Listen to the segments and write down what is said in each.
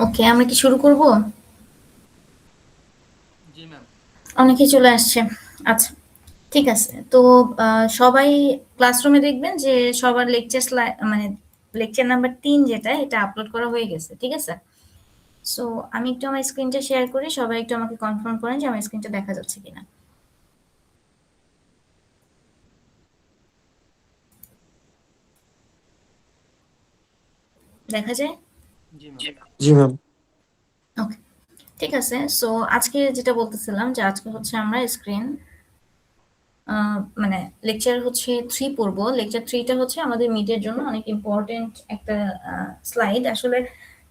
ওকে, আমরা কি শুরু করব? জি ম্যাম। অনেকে চলে আসছে। আচ্ছা, ঠিক আছে। তো সবাই ক্লাসরুমে দেখবেন যে সবার মানে লেকচার নাম্বার ৩ যেটা এটা আপলোড করা হয়ে গেছে। ঠিক আছে? সো আমি একটু আমার স্ক্রিনটা শেয়ার করি। সবাই একটু আমাকে কনফার্ম করেন যে আমার স্ক্রিনটা দেখা যাচ্ছে কিনা। দেখা যায়? জি ম্যাম। জি ম্যাম। ওকে, ঠিক আছে। সো আজকে যেটা বলতেছিলাম যে আজকে হচ্ছে আমরা মানে লেকচার হচ্ছে 3 পড়বো। লেকচার 3 টা হচ্ছে আমাদের মিডের জন্য অনেক ইম্পোর্টেন্ট একটা স্লাইড। আসলে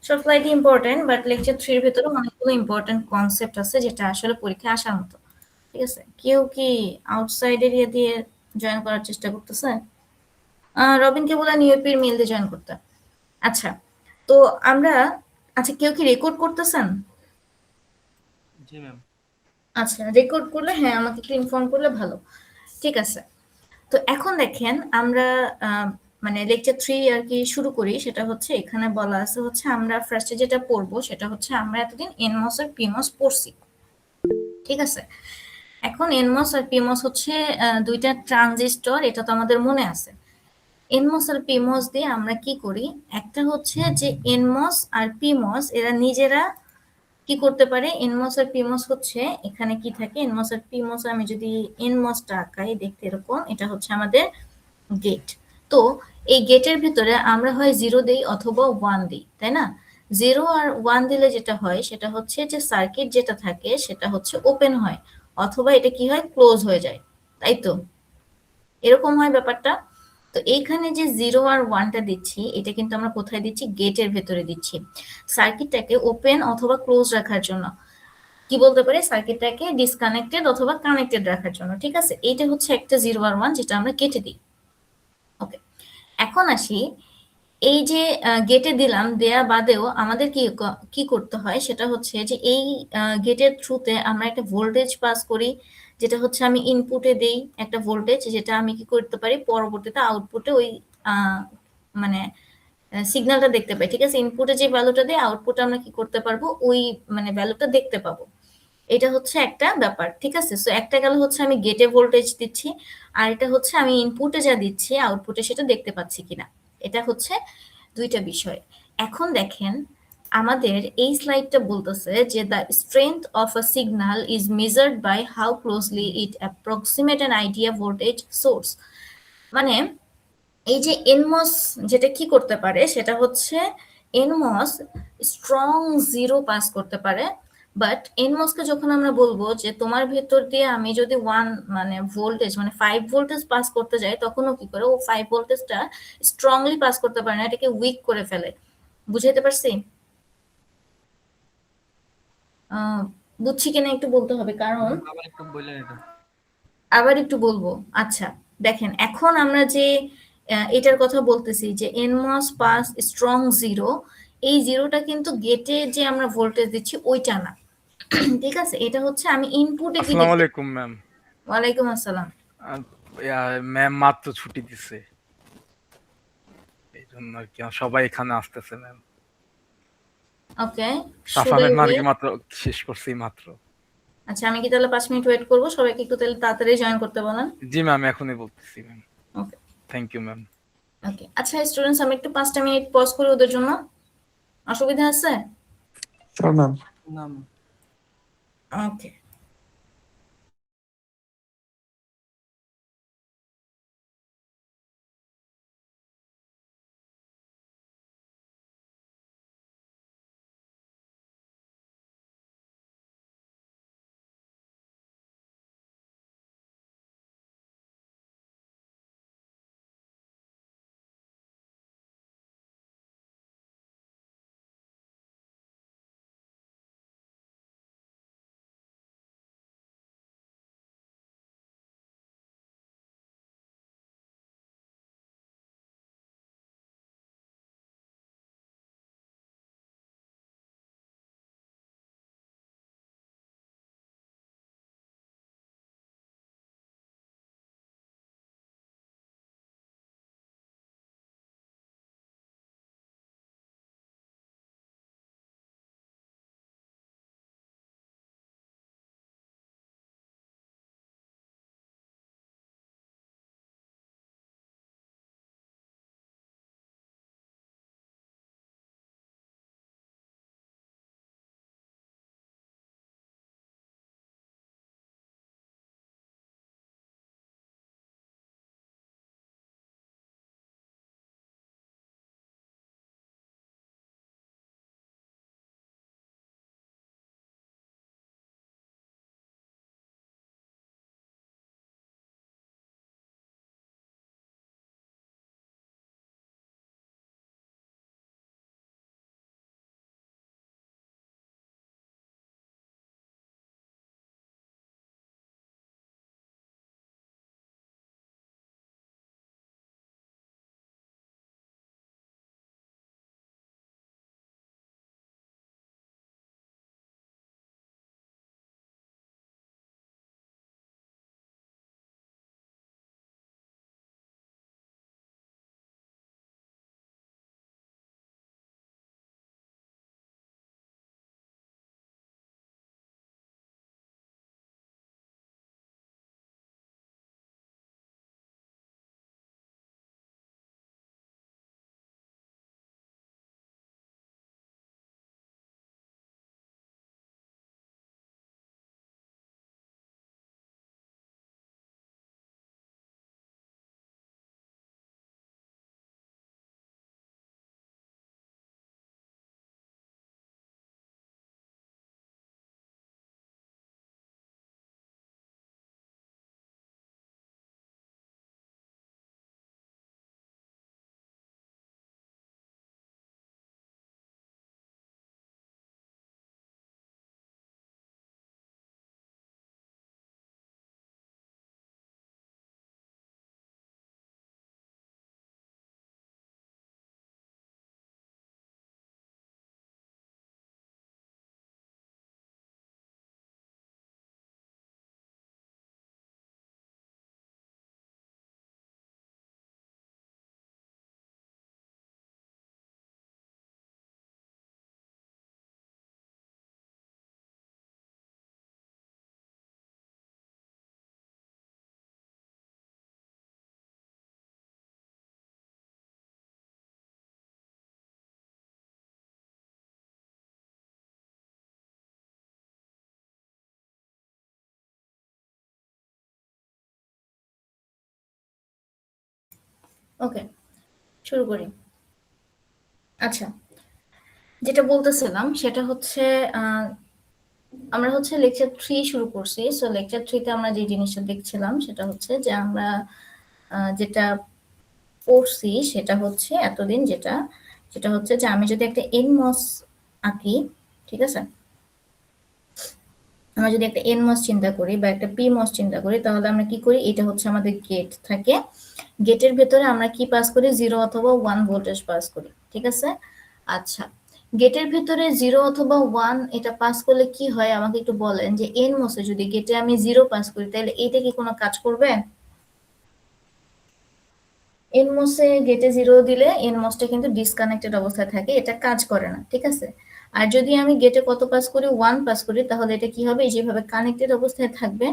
সব স্লাইডই ইম্পোর্টেন্ট, বাট লেকচার 3 এর ভেতরে অনেকগুলো ইম্পোর্টেন্ট কনসেপ্ট আছে যেটা আসলে পরীক্ষায় আসার মতো। ঠিক আছে? কেউ কি আউটসাইড এরিয়া দিয়ে জয়েন করার চেষ্টা করতেছে? রবিনকে বলে নিউইপির মেইল দিয়ে জয়েন করতে। আচ্ছা, তো আমরা আচ্ছা কেউ কি রেকর্ড করতেছেন? জি ম্যাম। আচ্ছা, রেকর্ড করলে হ্যাঁ আমাকে একটু ইনফর্ম করলে ভালো। ঠিক আছে। তো এখন দেখেন আমরা মানে লেকচার 3 আর কি শুরু করি। সেটা হচ্ছে এখানে বলা আছে হচ্ছে আমরা ফার্স্টে যেটা পড়বো সেটা হচ্ছে আমরা এতদিন এনমস আর পিমস পড়ছি। ঠিক আছে? এখন এনমস আর পিমস হচ্ছে দুইটা ট্রানজিস্টর, এটা তো আমাদের মনে আছে। এনমস আর পিমস দিয়ে আমরা কি করি? একটা হচ্ছে যে এনমস আর পিমস এরা নিজেরা কি করতে পারে? এনমস আর পিমস হচ্ছে এখানে কি থাকে? এনমস আর পিমস আমি যদি এনমসটা আঁকাই দেখতে এরকম, এটা হচ্ছে আমাদের গেট। তো এই গেটের ভিতরে আমরা হয় 0 দেই অথবা 1 দিই, তাই না? 0 আর 1 দিলে যেটা হয় সেটা হচ্ছে যে সার্কিট যেটা থাকে সেটা হচ্ছে ওপেন হয় অথবা এটা কি হয়? ক্লোজ হয়ে যায়। তাই তো? এরকম হয় ব্যাপারটা। তো এইখানে যে 0 আর 1 টা দিচ্ছি এটা কিন্তু আমরা কোথায় দিচ্ছি? গেটের ভেতরে দিচ্ছি। সার্কিটটাকে ওপেন অথবা ক্লোজ রাখার জন্য। কি বলতে পারি? সার্কিটটাকে ডিসকানেক্টেড অথবা কানেক্টেড রাখার জন্য। ঠিক আছে? এইটা হচ্ছে একটা 0 আর 1 যেটা আমরা গেটে দিই। ওকে, এখন আসি এই যে গেটে দিলাম, দেয়া বাদেও আমাদের কি করতে হয় সেটা হচ্ছে যে এই গেটের থ্রুতে আমরা একটা ভোল্টেজ পাস করি, যেটা হচ্ছে আমি ইনপুটে দেই একটা ভোল্টেজ, যেটা আমি কি করতে পারি পরবর্তীতে আউটপুটে ওই আহ, মানে সিগন্যালটা দেখতে পাই। ঠিক আছে? ইনপুটে যে ভ্যালুটা দেয় আউটপুটে আমরা কি করতে পারবো? ওই মানে ভ্যালুটা দেখতে পাবো। এটা হচ্ছে একটা ব্যাপার। ঠিক আছে? সো একটা গেল হচ্ছে আমি গেটে ভোল্টেজ দিচ্ছি, আর এটা হচ্ছে আমি ইনপুটে যা দিচ্ছি আউটপুটে সেটা দেখতে পাচ্ছি কিনা। এটা হচ্ছে দুইটা বিষয়। এখন দেখেন আমাদের এই স্লাইডটা বলতেছে যে the strength of a signal is measured by how closely it approximate an ideal voltage source. মানে এই যে এনমস যেটা কি করতে পারে সেটা হচ্ছে এনমস স্ট্রং 0 পাস করতে পারে। বাট এনমসকে যখন আমরা বলবো যে তোমার ভেতর দিয়ে আমি যদি 1 মানে ভোল্টেজ মানে 5 ভোল্টেজ পাস করতে যাই, তখনও কি করে ও 5 ভোল্টেজটা স্ট্রংলি পাস করতে পারে না, এটাকে উইক করে ফেলে। বুঝাইতে পারছি? আহ বুঝছি কিনা একটু বলতে হবে, কারণ ম্যাম আবার একটু বললেন এটা। আবার একটু বলবো। আচ্ছা, দেখেন এখন আমরা যে এটার কথা বলতেছি যে এনমস পাস স্ট্রং 0, এই জিরোটা কিন্তু গেটে যে আমরা ভোল্টেজ দিচ্ছি ওইটা না। ঠিক আছে? এটা হচ্ছে আমি ইনপুটে কি আসসালামু দেখতে। আলাইকুম ম্যাম। ওয়ালাইকুম আসসালাম। আহ, ম্যাম মাত্র ছুটি দিছে, এই জন্য আর কি সবাই এখানে আসতেছে ma'am. Okay, Safa should I ma'am আর কি ওয়েট? মাত্র শেষ করছি মাত্র। আচ্ছা, আমি কি তাহলে 5 মিনিট ওয়েট করবো? সবাইকে একটু তাহলে তাড়াতাড়ি জয়েন করতে বলেন। জি ম্যাম, এখনই বলতেছি ma'am. Okay. Thank you ma'am. Okay, আচ্ছা স্টুডেন্টস, আমি একটু 5টা মিনিট পজ করি ওদের জন্য। অসুবিধা আছে? Sure ma'am. না ম্যাম। ওকে। ওকে, শুরু করি। আচ্ছা, যেটা বলতেছিলাম সেটা হচ্ছে আমরা হচ্ছে লেকচার 3 শুরু করছি। সো লেকচার 3 তে আমরা যে জিনিসটা দেখছিলাম সেটা হচ্ছে যে আমরা যেটা পড়ছি সেটা হচ্ছে এতদিন যেটা হচ্ছে যে আমি যদি একটা এনমস আঁকি, ঠিক আছে? আমরা যদি একটা এনমস চিন্তা করি বা একটা পিমস চিন্তা করি, তাহলে আমরা কি করি? এটা হচ্ছে আমাদের গেট থাকে। গেটের ভেতরে আমরা কি পাস করি? 0 অথবা 1 ভোল্টেজ পাস করি, ঠিক আছে? আচ্ছা, গেটের ভেতরে 0 অথবা 1 এটা পাস করলে কি হয় আমাকে একটু বলেন, যে এনমসে যদি গেটে আমি 0 পাস করি তাহলে এটা কি কোনো কাজ করবে? এনমসে গেটে 0 দিলে এনমসটা কিন্তু ডিসকানেক্টেড অবস্থায় থাকে, এটা কাজ করে না, ঠিক আছে? আর যদি আমি গেটে কত পাস করি? 1 পাস করি, তাহলে এটা কি হবে? যেভাবে কানেক্টেড অবস্থায় থাকবে,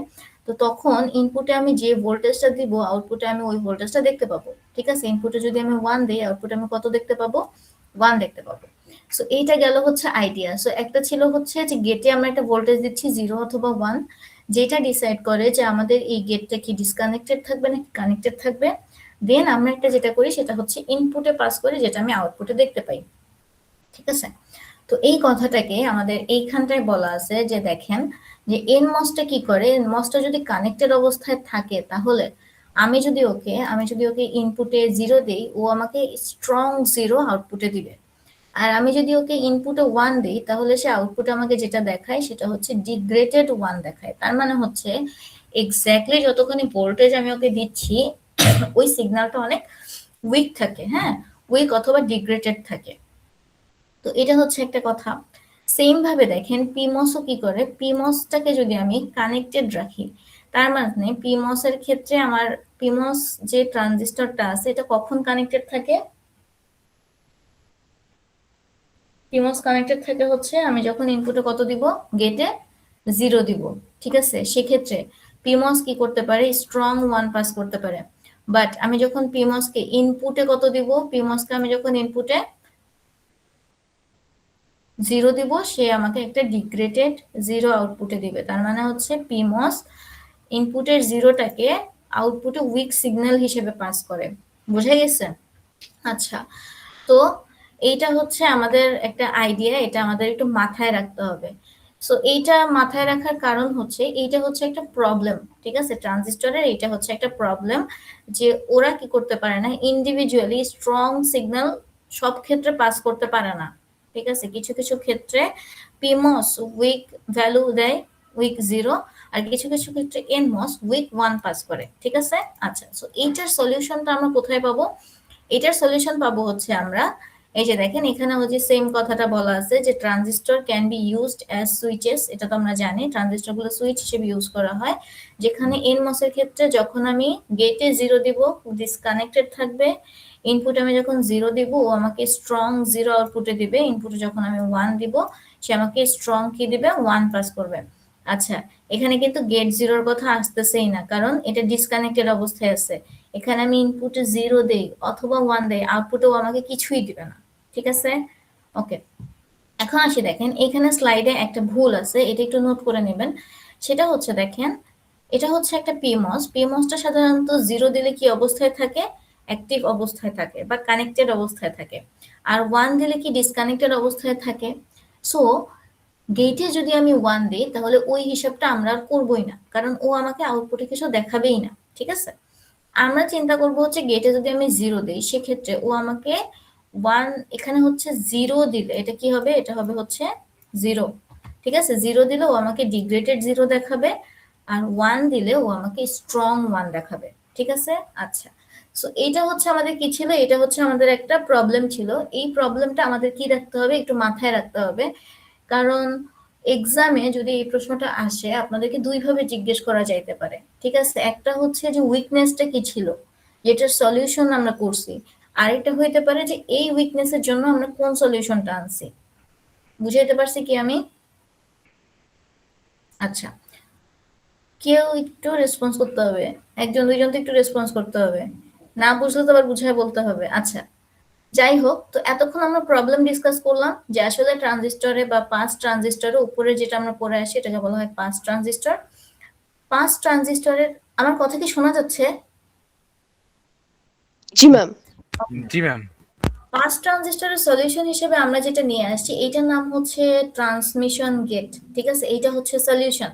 তো তখন ইনপুটে আমি যে ভোল্টেজটা দিব আউটপুটে আমি ওই ভোল্টেজটা দেখতে পাবো, ঠিক আছে? ইনপুটে যদি আমি 1 দিই আউটপুটে আমি কত দেখতে পাবো? 1 দেখতে পাবো। সো এইটা গেল হচ্ছে আইডিয়া। সো একটা ছিল হচ্ছে যে গেটে আমরা একটা ভোল্টেজ দিচ্ছি 0 অথবা 1, যেটা ডিসাইড করে যে আমাদের এই গেটটা কি ডিসকানেক্টেড থাকবে নাকি কানেক্টেড থাকবে। দেন আমরা একটা যেটা করি সেটা হচ্ছে ইনপুটে পাস করি, যেটা আমি আউটপুটে দেখতে পাই, ঠিক আছে? তো এই কথাটাকে আমাদের এইখানটায় বলা আছে যে দেখেন, যে এনমসটা কি করে? এনমসটা যদি কানেক্টেড অবস্থায় থাকে তাহলে আমি যদি ওকে ইনপুটে 0 দেই, ও আমাকে স্ট্রং 0 আউটপুটে দিবে। আর আমি যদি ওকে ইনপুটে 1 দিই তাহলে সে আউটপুটে আমাকে যেটা দেখায় সেটা হচ্ছে ডিগ্রেডেড 1 দেখায়। তার মানে হচ্ছে এক্স্যাক্টলি যতখানি ভোল্টেজ আমি ওকে দিচ্ছি ওই সিগন্যালটা অনেক উইক থাকে, হ্যাঁ, উইক অথবা ডিগ্রেডেড থাকে। তো এটা হচ্ছে একটা কথা। সেম ভাবে দেখেন পিমসও কি করে? পিমসটাকে যদি আমি কানেক্টেড রাখি, তার মানে পিমস এর ক্ষেত্রে আমার পিমস যে ট্রানজিস্টরটা আছে এটা কখন কানেক্টেড থাকে? পিমস কানেক্টেড থাকে হচ্ছে আমি যখন ইনপুটে কত দিব? গেটে 0 দিব, ঠিক আছে? সেক্ষেত্রে পিমস কি করতে পারে? স্ট্রং 1 পাস করতে পারে। বাট আমি যখন পিমসকে ইনপুটে কত দিব? পিমসকে আমি যখন ইনপুটে 0 দিব, সে আমাকে একটা ডিগ্রেডেড 0 আউটপুটে দিবে। তার মানে হচ্ছে পিমস ইনপুটের 0টাকে আউটপুটে উইক সিগন্যাল হিসেবে পাস করে। বোঝা গেছে? আচ্ছা, তো এইটা হচ্ছে আমাদের একটা আইডিয়া, এটা আমাদের একটু মাথায় রাখতে হবে। সো এইটা মাথায় রাখার কারণ হচ্ছে এইটা হচ্ছে একটা প্রবলেম, ঠিক আছে? ট্রানজিস্টরের এইটা হচ্ছে একটা প্রবলেম, যে ওরা কি করতে পারে না, ইন্ডিভিজুয়ালি স্ট্রং সিগন্যাল সব ক্ষেত্রে পাস করতে পারে না, ঠিক আছে? কিছু কিছু ক্ষেত্রে পিমস উইক ভ্যালু দেয়, উইক 0, আর কিছু কিছু ক্ষেত্রে এনমস উইক 1 পাস করে, ঠিক আছে? আচ্ছা, সো এইটার সলিউশনটা আমরা কোথায় পাবো? এটার সলিউশন পাবো হচ্ছে আমরা, এই যে দেখেন এখানে হচ্ছে সেম কথাটা বলা আছে যে transistor can be used as switches. এটা তো আমরা জানি ট্রানজিস্টর গুলো সুইচ হিসেবে ইউজ করা হয়, যেখানে এনমস এর ক্ষেত্রে যখন আমি গেটে 0 দিব ডিসকানেক্টেড থাকবে, ইনপুট আমি যখন 0 দিব ও আমাকে স্ট্রং 0 আউটপুটে দিবে, ইনপুটে যখন আমি 1 দিব সে আমাকে স্ট্রং কি দিবে? 1 পাস করবে। আচ্ছা, এখানে কিন্তু গেট 0 কথা আসতেছেই না, কারণ এটা ডিসকানেক্টেড অবস্থায় আছে। এখানে আমি ইনপুটে 0 দেই অথবা 1 দেই, আউটপুটেও আমাকে কিছুই দিবে না, ঠিক আছে? ওকে, এখন আসি দেখেন এখানে স্লাইডে একটা ভুল আছে, এটা একটু নোট করে নেবেন। সেটা হচ্ছে দেখেন, এটা হচ্ছে একটা পিমস। পিমসটা সাধারণত 0 দিলে কি অবস্থায় থাকে? অ্যাক্টিভ অবস্থায় থাকে বা কানেক্টেড অবস্থায় থাকে। আর 1 দিলে কি ডিসকানেক্টেড অবস্থায় থাকে। সো গেটে যদি আমি 1 দিই তাহলে ওই হিসাবটা আমরা আর করবোই না, কারণ ও আমাকে আউটপুটে কিছু দেখাবেই না, ঠিক আছে? আমরা চিন্তা করব হচ্ছে গেটে যদি আমি 0 দেই সেক্ষেত্রে ও আমাকে 1, এখানে হচ্ছে 0 দিলে এটা কি হবে? এটা হবে হচ্ছে 0, ঠিক আছে? 0 দিলে ও আমাকে ডিগ্রেডেড 0 দেখাবে, আর 1 দিলে ও আমাকে স্ট্রং 1 দেখাবে, ঠিক আছে? আচ্ছা, সো এটা হচ্ছে আমাদের কি ছিল? এটা হচ্ছে আমাদের একটা প্রবলেম ছিল। এই প্রবলেমটা আমাদের কি রাখতে হবে? একটু মাথায় রাখতে হবে, কারণ এক্সামে যদি এই প্রশ্নটা আসে আপনাদেরকে দুই ভাবে জিজ্ঞেস করা যাইতে পারে, ঠিক আছে? একটা হচ্ছে যে উইকনেসটা কি ছিল, যেটার সলিউশন আমরা করছি। আরেকটা হইতে পারে যে এই উইকনেসের জন্য আমরা কোন সলিউশনটা আনছি। বুঝাইতে পারছি কি আমি? আচ্ছা, কেউ একটু রেসপন্স করতে হবে, একজন দুইজন তো একটু রেসপন্স করতে হবে, না বুঝলে তো আবার বুঝায় বলতে হবে। আচ্ছা, যাই হোক, তো এতক্ষণ আমরা প্রবলেম ডিসকাস করলাম যে আসলে ট্রানজিস্টরে বা পাস ট্রানজিস্টরের উপরে যেটা আমরা পড়ে আসি এটাকে বলা হয় পাস ট্রানজিস্টর। পাস ট্রানজিস্টরের, আমার কথা কি শোনা যাচ্ছে? জি ম্যাম। জি ম্যাম। পাস ট্রানজিস্টরের সলিউশন হিসেবে আমরা যেটা নিয়ে আসছি এইটার নাম হচ্ছে ট্রান্সমিশন গেট, ঠিক আছে? এইটা হচ্ছে সলিউশন।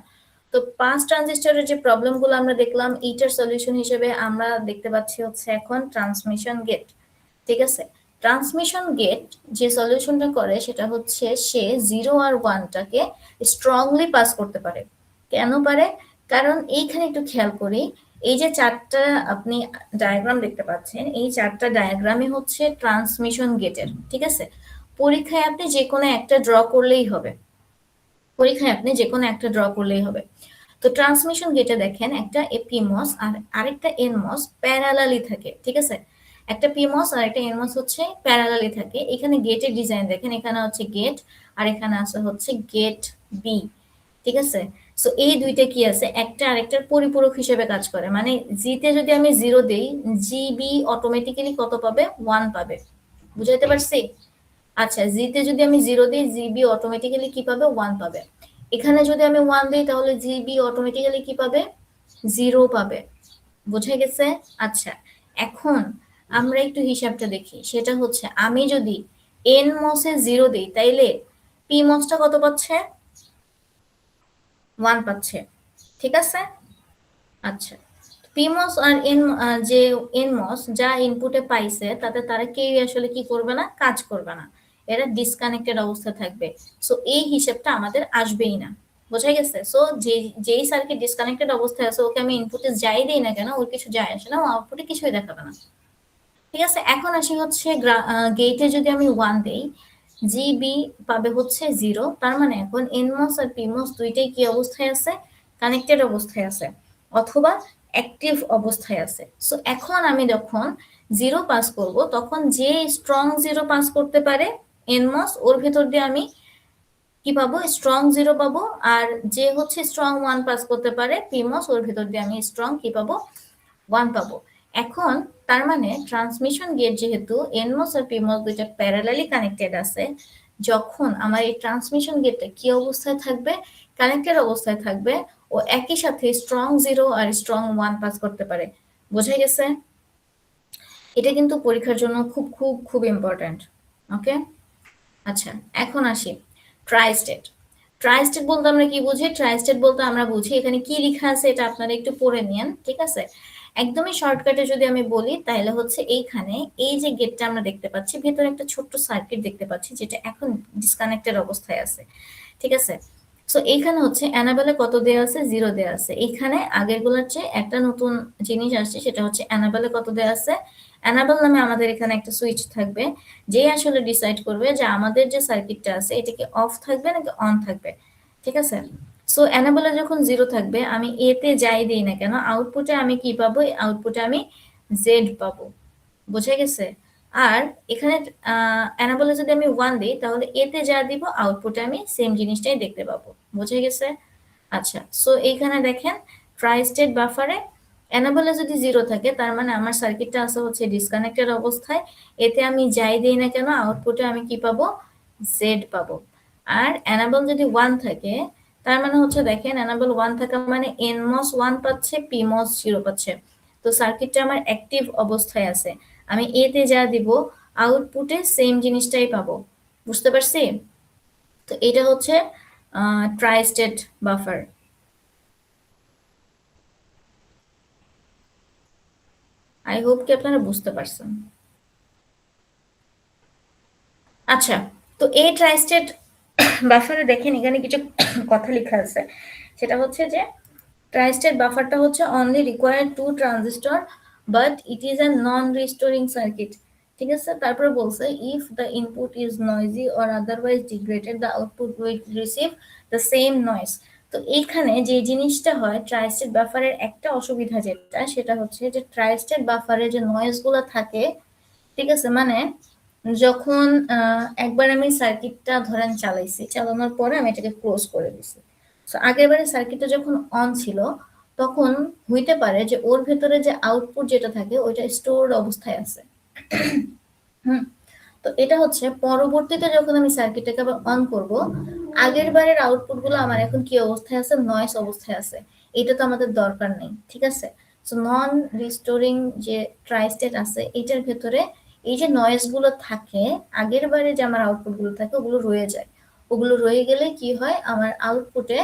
তো পাস ট্রানজিস্টরের যে প্রবলেমগুলো আমরা দেখলাম এইটার সলিউশন হিসেবে আমরা দেখতে পাচ্ছি হচ্ছে এখন ট্রান্সমিশন গেট, ঠিক আছে? ট্রান্সমিশন গেট যে সলিউশনটা করে সেটা হচ্ছে সে 0 আর 1টাকে স্ট্রংলি পাস করতে পারে। কেন পারে? কারণ এইখানে একটু খেয়াল করি, এই যে চারটা আপনি ডায়াগ্রাম দেখতে পাচ্ছেন, এই চারটা ডায়াগ্রামই হচ্ছে ট্রান্সমিশন গেটের, ঠিক আছে? পরীক্ষায় আপনি যে কোনো একটা ড্র করলেই হবে, পরীক্ষায় আপনি যে কোনো একটা ড্র করলেই হবে। তো ট্রান্সমিশন গেটে দেখেন একটা পিমস আর আরেকটা এনমস প্যারালালি থাকে, ঠিক আছে? একটা পিমস আর একটা এনমস হচ্ছে প্যারালালি থাকে। এখানে গেটের ডিজাইন দেখেন, এখানে হচ্ছে গেট আর এখানে আছে হচ্ছে গেট বি, ঠিক আছে? সো এই দুইটা কি আছে, একটা আরেকটার পরিপূরক হিসেবে কাজ করে। মানে জিতে যদি আমি 0 দেই, জিবি অটোমেটিক্যালি কত পাবে? 1 পাবে। বুঝাইতে পারছি? আচ্ছা, জিতে যদি আমি 0 দিই, জিবি অটোমেটিক্যালি কি পাবে? 1 পাবে। এখানে যদি আমি 1 দিই তাহলে জিবি অটোমেটিক্যালি কি পাবে? 0 পাবে। বোঝা গেছে? আচ্ছা, এখন আমরা একটু হিসাবটা দেখি। সেটা হচ্ছে আমি যদি এন মসে 0 দিই তাইলে পি মসটা কত পাচ্ছে? 1 পাচ্ছে, ঠিক আছে? আচ্ছা, পিমস আর যে এনমস যা ইনপুটে পাইছে তাতে তারা কেউই আসলে কি করবে না? কাজ করবে না। এরা ডিসকানেক্টেড অবস্থা থাকবে। সো এই হিসেবটা আমাদের আসবেই না। বোঝা গেছে? সো যেই সার্কিট ডিসকানেক্টেড অবস্থায় আছে ওকে আমি ইনপুটে যাই দেই না কেন, ওর কিছু যায় আসে না, ও আউটপুটে কিছুই দেখাবে না। ঠিক আছে, এখন আসি হচ্ছে গেটে যদি আমি 1 দেই, জিবি পাবে হচ্ছে 0। তার মানে এখন এনমস আর পিমস দুইটাই কি অবস্থায় আছে? কানেক্টেড অবস্থায় আছে অথবা অ্যাক্টিভ অবস্থায় আছে। সো এখন আমি যখন 0 পাস করব তখন যে স্ট্রং 0 পাস করতে পারে এনমস, ওর ভেতর দিয়ে আমি কি পাবো? স্ট্রং 0 পাবো। আর যে হচ্ছে স্ট্রং 1 পাস করতে পারে পিমস, ওর ভেতর দিয়ে আমি স্ট্রং কি পাবো? 1 পাবো। এখন তার মানে ট্রান্সমিশন গেট যেহেতু এনমস আর পিমস দুইটা প্যারালালি কানেক্টেড আছে, যখন আমার এই ট্রান্সমিশন গেটটা কি অবস্থায় থাকবে? কানেক্টেড অবস্থায় থাকবে। ও একই সাথে স্ট্রং 0 আর স্ট্রং 1 পাস করতে পারে। বোঝা গেছে? এটা কিন্তু পরীক্ষার জন্য খুব খুব খুব ইম্পর্ট্যান্ট। ওকে, আচ্ছা, এখন আসি ট্রাইস্টেট। ট্রাইস্টেট বলতে আমরা কি বুঝি? ট্রাইস্টেট বলতে আমরা বুঝি, এখানে কি লেখা আছে এটা আপনারা একটু পড়ে নিন, ঠিক আছে? একদমই শর্টকাটে যদি আমি বলি তাহলে হচ্ছে এইখানে এই যে গেটটা আমরা দেখতে পাচ্ছি, ভেতরে একটা ছোট্ট সার্কিট দেখতে পাচ্ছি যেটা এখন ডিসকানেক্টেড অবস্থায় আছে, ঠিক আছে? সো এইখানে হচ্ছে অ্যানাবেলে কত দেয়া আছে? 0 দেয়া আছে। এইখানে আগেরগুলোর চেয়ে একটা নতুন জিনিস আসছে, সেটা হচ্ছে অ্যানাবেলে কত দেয়া আছে? অ্যানাবেল নামে আমাদের এখানে একটা সুইচ থাকবে, যে আসলে ডিসাইড করবে যে আমাদের যে সার্কিটটা আছে এটা কি অফ থাকবে নাকি অন থাকবে, ঠিক আছে? সো অ্যানাবেলে যখন 0 থাকবে আমি এতে যাই দিই না কেন, আউটপুটে আমি কি পাবো? আউটপুটে আমি জেড পাবো। বোঝা গেছে? আর এখানে অ্যানাবেলে যদি আমি 1 দিই তাহলে এতে যা দিব আউটপুটে আমি সেম জিনিসটাই দেখতে পাবো। বোঝা গেছে? আচ্ছা, সো এইখানে দেখেন ট্রাই স্টেট বাফারে অ্যানাবেলে যদি 0 থাকে তার মানে আমার সার্কিটটা আছে হচ্ছে ডিসকানেক্টেড অবস্থায়। এতে আমি যাই দিই না কেন আউটপুটে আমি কি পাবো? জেড পাবো। আর অ্যানাবেল যদি 1 থাকে তার মানে হচ্ছে দেখেন অ্যানাবেল 1 থাকা মানে এনমস 1 পাচ্ছে, পিমস 0 পাচ্ছে। তো সার্কিটটা আমার অ্যাক্টিভ অবস্থায় আছে। আমি এতে যা দিব আউটপুটে সেম জিনিসটাই পাবো। বুঝতে পারছি? তো এটা হচ্ছে try state buffer. I hope কি আপনারা বুঝতে পারছেন। আচ্ছা, তো এই ট্রাই স্টেট বাফারে দেখেন এখানে কিছু কথা লেখা আছে। সেটা হচ্ছে যে ট্রাই স্টেট বাফারটা হচ্ছে only required 2 transistor but it is a non restoring circuit, ঠিক আছে? তারপরে বলছে if the input is noisy or otherwise degraded the output will receive the same noise. তো এইখানে যে জিনিসটা হয় ট্রাই স্টেট বাফারের একটা অসুবিধা যেটা, সেটা হচ্ছে যে ট্রাই স্টেট বাফারে যে নয়েজ গুলো থাকে, ঠিক আছে? মানে যখন একবার আমি সার্কিটটা ধরেন চালাইছি, চালানোর পরে আমি এটাকে ক্লোজ করে দিছি। তো আগের বারে সার্কিটটা যখন অন ছিল তখন হইতে পারে যে ওর ভেতরে যে আউটপুট যেটা থাকে ওইটা স্টোরড অবস্থায় আছে। হুম, তো এটা হচ্ছে পরবর্তীতে যখন আমি সার্কিটটাকে আবার অন করব, আগের বারের আউটপুট গুলো আমার এখন কি অবস্থায় আছে? নয়েজ অবস্থায় আছে। এটা তো আমাদের দরকার নেই, ঠিক আছে? সো নন রিস্টোরিং যে ট্রাই স্টেট আছে এটার ভেতরে এই যে নয়েজ গুলো থাকে আগের বারে যে আমার আউটপুট গুলো থাকে ওগুলো রয়ে যায়। ওগুলো রয়ে গেলে কি হয় আমার আউটপুটে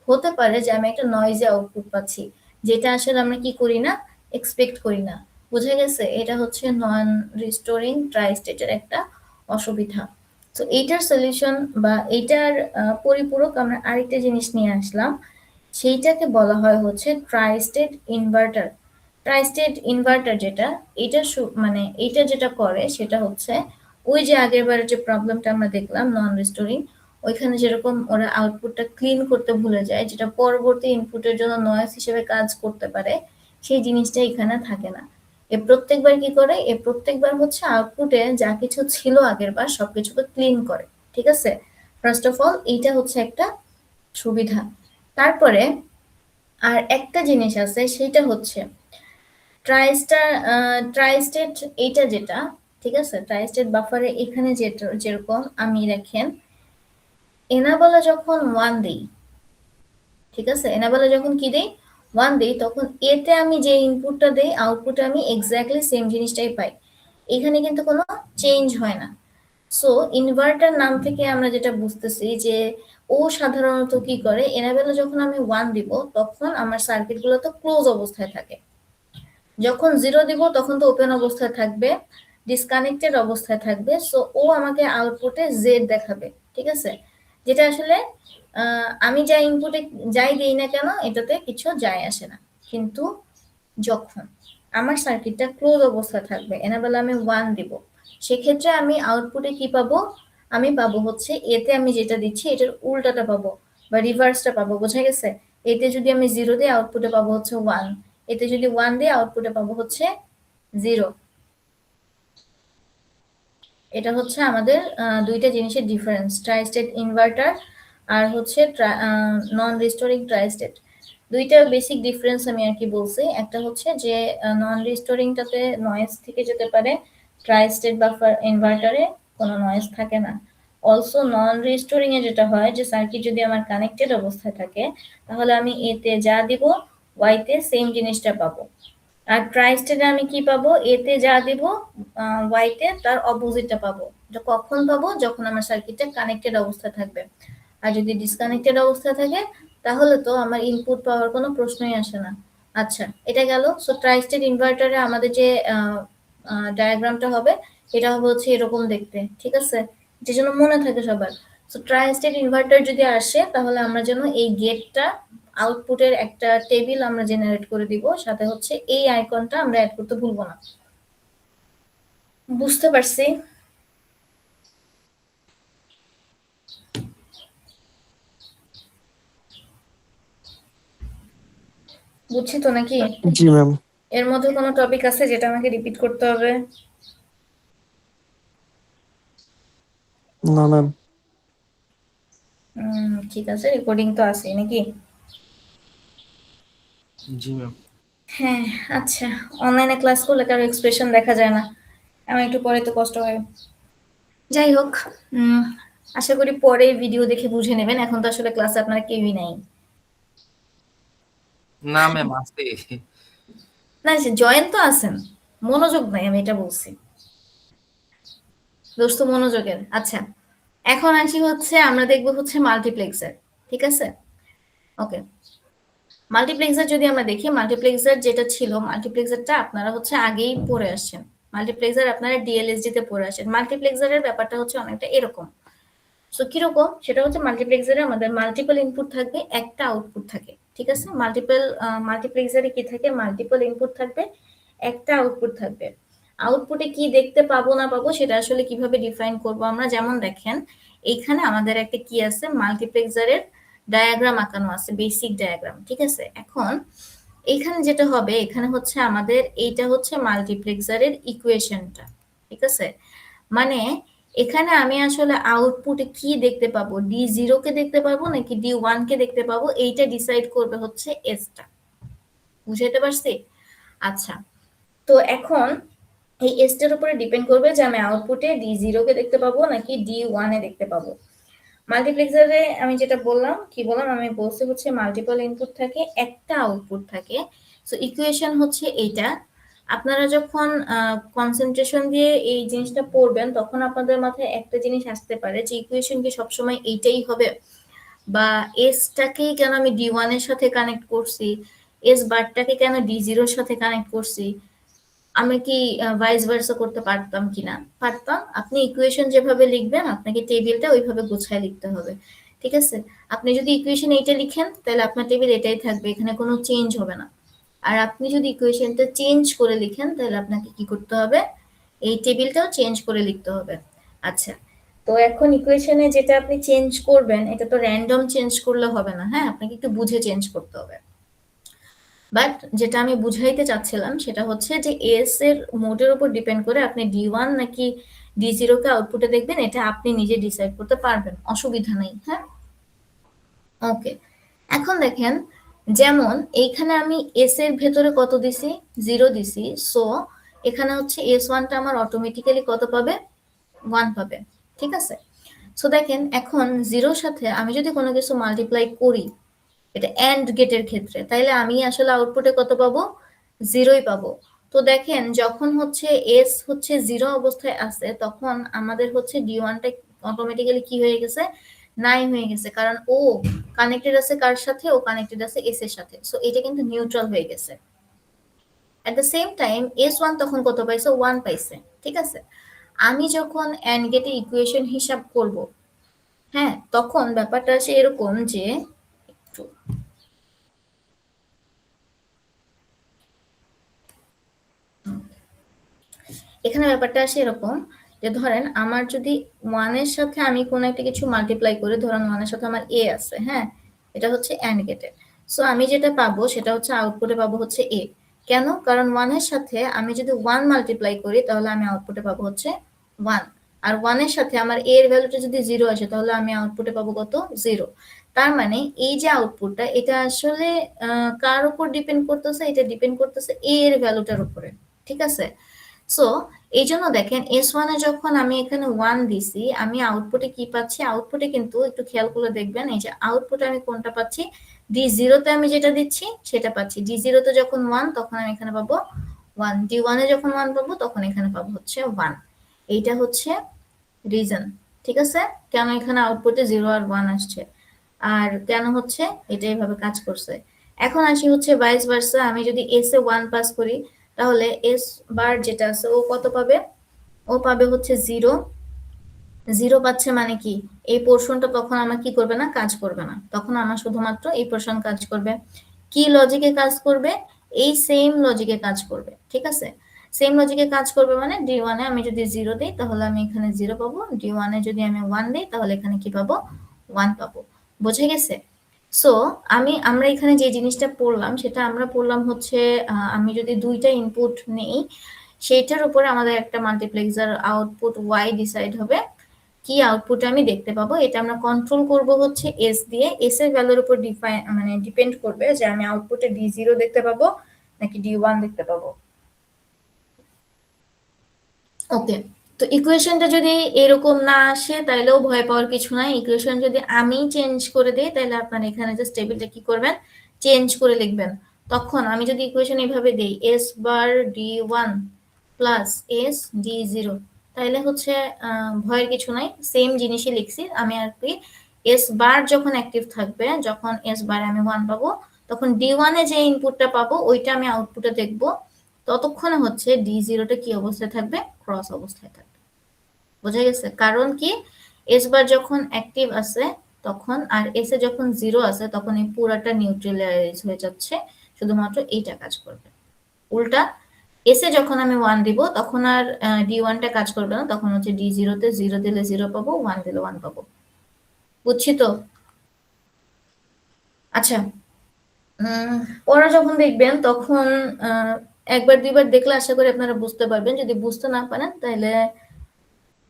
হতে পারে যে আমি একটা নয়েজে আউটপুট পাচ্ছি, যেটা আসলে আমরা কি করি না, এক্সপেক্ট করি না। বুঝা গেছে? এটা হচ্ছে নন রিস্টোরিং ট্রাই স্টেটের একটা অসুবিধা। তো এইটার সলিউশন বা এইটার পরিপূরক আমরা আরেকটা জিনিস নিয়ে আসলাম, সেইটাকে বলা হয় হচ্ছে try state inverter. Try state inverter যেটা, এটা মানে এটা যেটা করে সেটা হচ্ছে ওই যে আগের বারের যে প্রবলেমটা আমরা দেখলাম নন রিস্টোরিং, ওইখানে যেরকম ওরা আউটপুটটা ক্লিন করতে ভুলে যায়, যেটা পরবর্তী ইনপুটের জন্য নয়েজ হিসেবে কাজ করতে পারে, সেই জিনিসটা এখানে থাকে না। এ প্রত্যেকবার কি করে, এ প্রত্যেকবার হচ্ছে আউটপুটে যা কিছু ছিল আগের বার সবকিছুকে ক্লিন করে। ঠিক আছে, ফার্স্ট অফ অল এইটা হচ্ছে একটা সুবিধা। তারপরে আর একটা জিনিস আছে, সেটা হচ্ছে ট্রাইস্টেট এইটা যেটা, ঠিক আছে, ট্রাইস্টেট বাফারে এখানে যেটা যেরকম আমি দেখেন এনাবলা যখন 1 দেই, ঠিক আছে, এনাবলা যখন কি দেই 1 দেই, তখন এতে আমি যে ইনপুটটা দেই আউটপুটে আমি এক্স্যাক্টলি সেম জিনিসটাই পাই। এখানে কিন্তু কোনো চেঞ্জ হয় না। সো ইনভার্টার নাম থেকে আমরা যেটা বুঝতেছি যে ও সাধারণত কি করে, এনাবেলা যখন আমি 1 দিব তখন আমার সার্কিট গুলো তো ক্লোজ অবস্থায় থাকে, যখন 0 দিব তখন তো ওপেন অবস্থায় থাকবে, ডিসকানেক্টেড অবস্থায় থাকবে। সো ও আমাকে আউটপুটে জেড দেখাবে। ঠিক আছে, যেটা আসলে আমি যা ইনপুটে যাই দিই না কেন এটাতে কিছু যায় আসে না। কিন্তু যখন আমার সার্কিটটা ক্লোজ অবস্থায় থাকবে, এনাবেলা আমি 1 দিব, সেক্ষেত্রে আমি আউটপুটে কি পাবো, আমি পাবো হচ্ছে এতে আমি যেটা দিচ্ছি এটার উল্টাটা পাবো বা রিভার্সটা পাবো। বোঝা গেছে? এতে যদি আমি 0 দিই আউটপুটে পাবো হচ্ছে 1, এতে যদি 1 দিই আউটপুটে পাবো হচ্ছে 0। এটা হচ্ছে আমাদের দুইটা জিনিসের ডিফারেন্স, ট্রাই স্টেট ইনভার্টার আর হচ্ছে নন রিস্টোরিং ট্রাই স্টেট। দুইটা বেসিক ডিফারেন্স আমি আর কি বলছি। একটা হচ্ছে যে নন রিস্টোরিংটাতে নয়েজ থেকে যেতে পারে, ট্রাই স্টেট বাফার ইনভার্টারে কোনো নয়েজ থাকে না। অলসো নন রিস্টোরিং এ যেটা হয় যে সার্কিট যদি আমার কানেক্টেড অবস্থায় থাকে তাহলে আমি এতে যা দিব ওয়াইতে সেম জিনিসটা পাবো। আর ট্রাই স্টেটে আমি কি পাবো, এতে যা দিব ওয়াইতে তার অপোজিটটা পাবো। এটা কখন পাবো, যখন আমার সার্কিটটা কানেক্টেড অবস্থায় থাকবে। আর যদি ডিসকানেক্টেড অবস্থায় থাকে তাহলে তো আমার ইনপুট পাওয়ার কোনো প্রশ্নই আসে না। আচ্ছা, এটা গেল। সো ট্রাই স্টেট ইনভার্টারে আমাদের যে ডায়াগ্রামটা হবে এটা হবে হচ্ছে এরকম দেখতে। ঠিক আছে, যে জন্য মনে থাকে সবার। সো ট্রাই স্টেট ইনভার্টার যদি আসে তাহলে আমরা যেন এই গেটটা আউটপুটের একটা টেবিল আমরা জেনারেট করে দিব, সাথে হচ্ছে এই আইকনটা আমরা অ্যাড করতে ভুলবো না। বুঝতে পারছি? বুঝছি তো নাকি? জি ম্যাম। এর মধ্যে কোনো টপিক আছে যেটা আমাকে রিপিট করতে হবে? না ম্যাম। ঠিক আছে, রেকর্ডিং তো আছে নাকি? জি ম্যাম। হ্যাঁ, আচ্ছা। অনলাইনে ক্লাস করলে কারো এক্সপ্রেশন দেখা যায় না, আমার একটু পরে তো কষ্ট হয়। যাই হোক, আশা করি পরে ভিডিও দেখে বুঝে নেবেন। এখন তো আসলে ক্লাসে আপনারা কেউই নাই। না ম্যাম আসতে না, জয়েন তো আছেন, মনোযোগ নাই, আমি এটা বলছি। দোস্ত মনোযোগের। আচ্ছা, এখন আসি হচ্ছে আমরা দেখবো হচ্ছে মাল্টিপ্লেক্সার। ঠিক আছে, ওকে। মাল্টিপ্লেক্সার যদি আমরা দেখি, মাল্টিপ্লেক্সার যেটা ছিল, মাল্টিপ্লেক্সারটা আপনারা হচ্ছে আগেই পড়ে আসছেন। মাল্টিপ্লেক্সার আপনারা ডিএলএসডি তে পড়ে আসেন। মাল্টিপ্লেক্সারের ব্যাপারটা হচ্ছে অনেকটা এরকম। সো কিরকম, সেটা হচ্ছে মাল্টিপ্লেক্সারে আমাদের মাল্টিপল ইনপুট থাকবে, একটা আউটপুট থাকে। ঠিক আছে, মাল্টিপ্লেক্সারে কি থাকে, মাল্টিপল ইনপুট থাকবে, একটা আউটপুট থাকবে। আউটপুটে কি দেখতে পাবো না পাবো সেটা আসলে কিভাবে ডিফাইন করব আমরা, যেমন দেখেন এইখানে আমাদের একটা কি আছে, মাল্টিপ্লেক্সারের ডায়াগ্রাম আঁকানো আছে, বেসিক ডায়াগ্রাম। ঠিক আছে, এখন এখানে যেটা হবে, এখানে হচ্ছে আমাদের এইটা হচ্ছে মাল্টিপ্লেক্সারের ইকুয়েশনটা। ঠিক আছে, মানে এখানে আমি আসলে আউটপুটে কি দেখতে পাবো, D0 কে দেখতে পাবো নাকি D1 কে দেখতে পাবো, এইটা ডিসাইড করবে হচ্ছে এসটা। বুঝাইতে পারছি? আচ্ছা, তো এখন এই এসটার উপরে ডিপেন্ড করবে যে আমি আউটপুটে D0 কে দেখতে পাবো নাকি D1 এ দেখতে পাবো। মাল্টিপ্লেক্সারে আমি যেটা বললাম, কি বললাম, আমি বলছি হচ্ছে মাল্টিপল ইনপুট থাকে, একটা আউটপুট থাকে, সো ইকুয়েশন হচ্ছে এইটা। আপনারা যখন কনসেন্ট্রেশন দিয়ে এই জিনিসটা পড়বেন তখন আপনাদের মাথায় একটা জিনিস আসতে পারে যে ইকুয়েশন কি সবসময় এইটাই হবে, বা এসটাকেই কেন আমি D1 এর সাথে কানেক্ট করছি, এস বারটাকে কেন D0 এর সাথে কানেক্ট করছি, আমি কি ভাইস ভার্সা করতে পারতাম কিনা? পারতাম। আপনি ইকুয়েশন যেভাবে লিখবেন আপনাকে টেবিলটা ওইভাবে গোছায় লিখতে হবে, ঠিক আছে? আপনি যদি ইকুয়েশন এইটা লিখেন তাহলে আপনার টেবিল এটাই থাকবে, এখানে কোনো চেঞ্জ হবে না। আর আপনি যদি ইকুয়েশনটা চেঞ্জ করে লিখেন তাহলে আপনাকে কি করতে হবে, এই টেবিলটাও চেঞ্জ করে লিখতে হবে। আচ্ছা, তো এখন ইকুয়েশনে যেটা আপনি চেঞ্জ করবেন এটা তো র্যান্ডম চেঞ্জ করলে হবে না, হ্যাঁ, আপনাকে একটু বুঝে চেঞ্জ করতে হবে। বাট যেটা আমি বুঝাইতে চাচ্ছিলাম সেটা হচ্ছে যে এস এর মোডের উপর ডিপেন্ড করে আপনি D1 নাকি D0 কে আউটপুটে দেখবেন, এটা আপনি নিজে ডিসাইড করতে পারবেন, অসুবিধা নেই। হ্যাঁ, ওকে। এখন দেখেন, যেমন এইখানে আমি এস এর ভেতরে কত দিছি, 0 দিছি, সো এখানে হচ্ছে S1টা আমার অটোমেটিক্যালি কত পাবে, 1 পাবে, ঠিক আছে? সো দেখেন এখন 0 সাথে আমি যদি কোনো কিছু মাল্টিপ্লাই করি, এটা এন্ড গেটের ক্ষেত্রে, তাইলে আমি আসলে আউটপুটে কত পাবো, 0ই পাবো। তো দেখেন যখন হচ্ছে এস হচ্ছে 0 অবস্থায় আছে তখন আমাদের হচ্ছে D1টা অটোমেটিক্যালি কি হয়ে গেছে, 9 হয়ে গেছে, কারণ ও কানেক্টেড আছে কার সাথে, ও কানেক্টেড আছে এস এর সাথে, সো এটা কিন্তু নিউট্রাল হয়ে গেছে। At the same time S1 তখন কত পাইছে, 1 পাইছে, ঠিক আছে? আমি যখন এন্ড গেটে ইকুয়েশন হিসাব করব, হ্যাঁ, তখন ব্যাপারটা আসে এরকম যে একটু এখানে ব্যাপারটা আসে এরকম যে ধরেন আমার যদি 1 এর সাথে আমি কোনো একটা কিছু মাল্টিপ্লাই করি, ধরেন 1 এর সাথে আমার a আছে, হ্যাঁ, এটা হচ্ছে এন্ড গেটে, সো আমি যেটা পাবো সেটা হচ্ছে আউটপুটে পাবো হচ্ছে a। কেন? কারণ 1 এর সাথে আমি যদি 1 মাল্টিপ্লাই করি তাহলে আমি আউটপুটে পাবো হচ্ছে 1, আর 1 এর সাথে আমার a এর ভ্যালুটা যদি 0 আসে তাহলে আমি আউটপুটে পাবো কত, 0। তার মানে এই যে আউটপুটটা এটা আসলে কার উপর ডিপেন্ড করতেছে, এটা ডিপেন্ড করতেছে a এর ভ্যালুটার উপরে, ঠিক আছে? সো এই জন্য দেখেন S1 এ যখন আমি এখানে 1 দিছি, আমি আউটপুটে কি পাচ্ছি, আউটপুটে কিন্তু একটু খেয়াল করে দেখবেন, এই যে আউটপুটে আমি কোনটা পাচ্ছি, D0 তে আমি যেটা দিচ্ছি সেটা পাচ্ছি। D0 তে যখন 1 তখন আমি এখানে পাবো 1, D1 এ যখন 1 পাবো তখন এখানে পাবো হচ্ছে 1। এইটা হচ্ছে রিজন, ঠিক আছে, কেন এখানে আউটপুটে 0 আর 1 আসছে আর কেন হচ্ছে এটা এইভাবে কাজ করছে। এখন আসি হচ্ছে ভাইস ভার্সা, আমি যদি এস এ 1 পাস করি তাহলে এস বার যেটা আছে ও কত পাবে, ও পাবে হচ্ছে 0। 0 পাচ্ছে মানে কি, এই পোর্শনটা তখন আমার কি করবে না, কাজ করবে না, তখন আমার শুধুমাত্র এই পোর্শন কাজ করবে। কি লজিকে কাজ করবে, এই সেম লজিকে কাজ করবে, ঠিক আছে? সেম লজিকে কাজ করবে মানে D1 এ আমি যদি 0 দিই তাহলে আমি এখানে 0 পাবো, D1 এ যদি আমি 1 দিই তাহলে এখানে কি পাবো, 1 পাবো। বোঝা গেছে? সো আমরা এখানে যে জিনিসটা পড়লাম সেটা আমরা পড়লাম হচ্ছে আমি যদি দুইটা ইনপুট নেই সেইটার উপরে আমাদের একটা মাল্টিপ্লেক্সার আউটপুট ওয়াই ডিসাইড হবে, কি আউটপুট আমি দেখতে পাবো, এটা আমরা কন্ট্রোল করব হচ্ছে এস দিয়ে। এস এর ভ্যালুর উপর মানে ডিপেন্ড করবে যে আমি আউটপুটে D0 দেখতে পাবো নাকি D1 দেখতে পাবো। ওকে, তো ইকুয়েশনটা যদি এরকম না আসে তাইলেও ভয় পাওয়ার কিছু নাই। ইকুয়েশন যদি আমি চেঞ্জ করে দিই তাহলে আপনারা এখানে জাস্ট টেবিলটা কি করবেন, চেঞ্জ করে লিখবেন। তখন আমি যদি ইকুয়েশন এইভাবে দেই এস বার D1 প্লাস এস D0, তাইলে হচ্ছে ভয়ের কিছু নাই, সেম জিনিসই লিখছি আমি আর কি। এস বার যখন অ্যাক্টিভ থাকবে, যখন এস বার আমি 1 পাবো তখন D1 এ যে ইনপুটটা পাবো ওইটা আমি আউটপুটে দেখবো, ততক্ষণে হচ্ছে D0টা কি অবস্থায় থাকবে, ক্রস অবস্থায় থাকবে। বোঝা গেছে? কারণ কি, এস বার যখন অ্যাক্টিভ আছে তখন আর এস এ যখন 0 আছে তখন এই পুরাটা নিউট্রালাইজ হয়ে যাচ্ছে, শুধুমাত্র এইটা কাজ করবে। উল্টা এস এ যখন আমি 1 দিব তখন আর D1টা কাজ করবে না, তখন হচ্ছে D0 তে 0 দিলে 0 পাবো, 1 দিলে 1 পাবো। বুঝছি তো? আচ্ছা, ওরা যখন দেখবেন তখন একবার দুইবার দেখলে আশা করি আপনারা বুঝতে পারবেন। যদি বুঝতে না পারেন তাহলে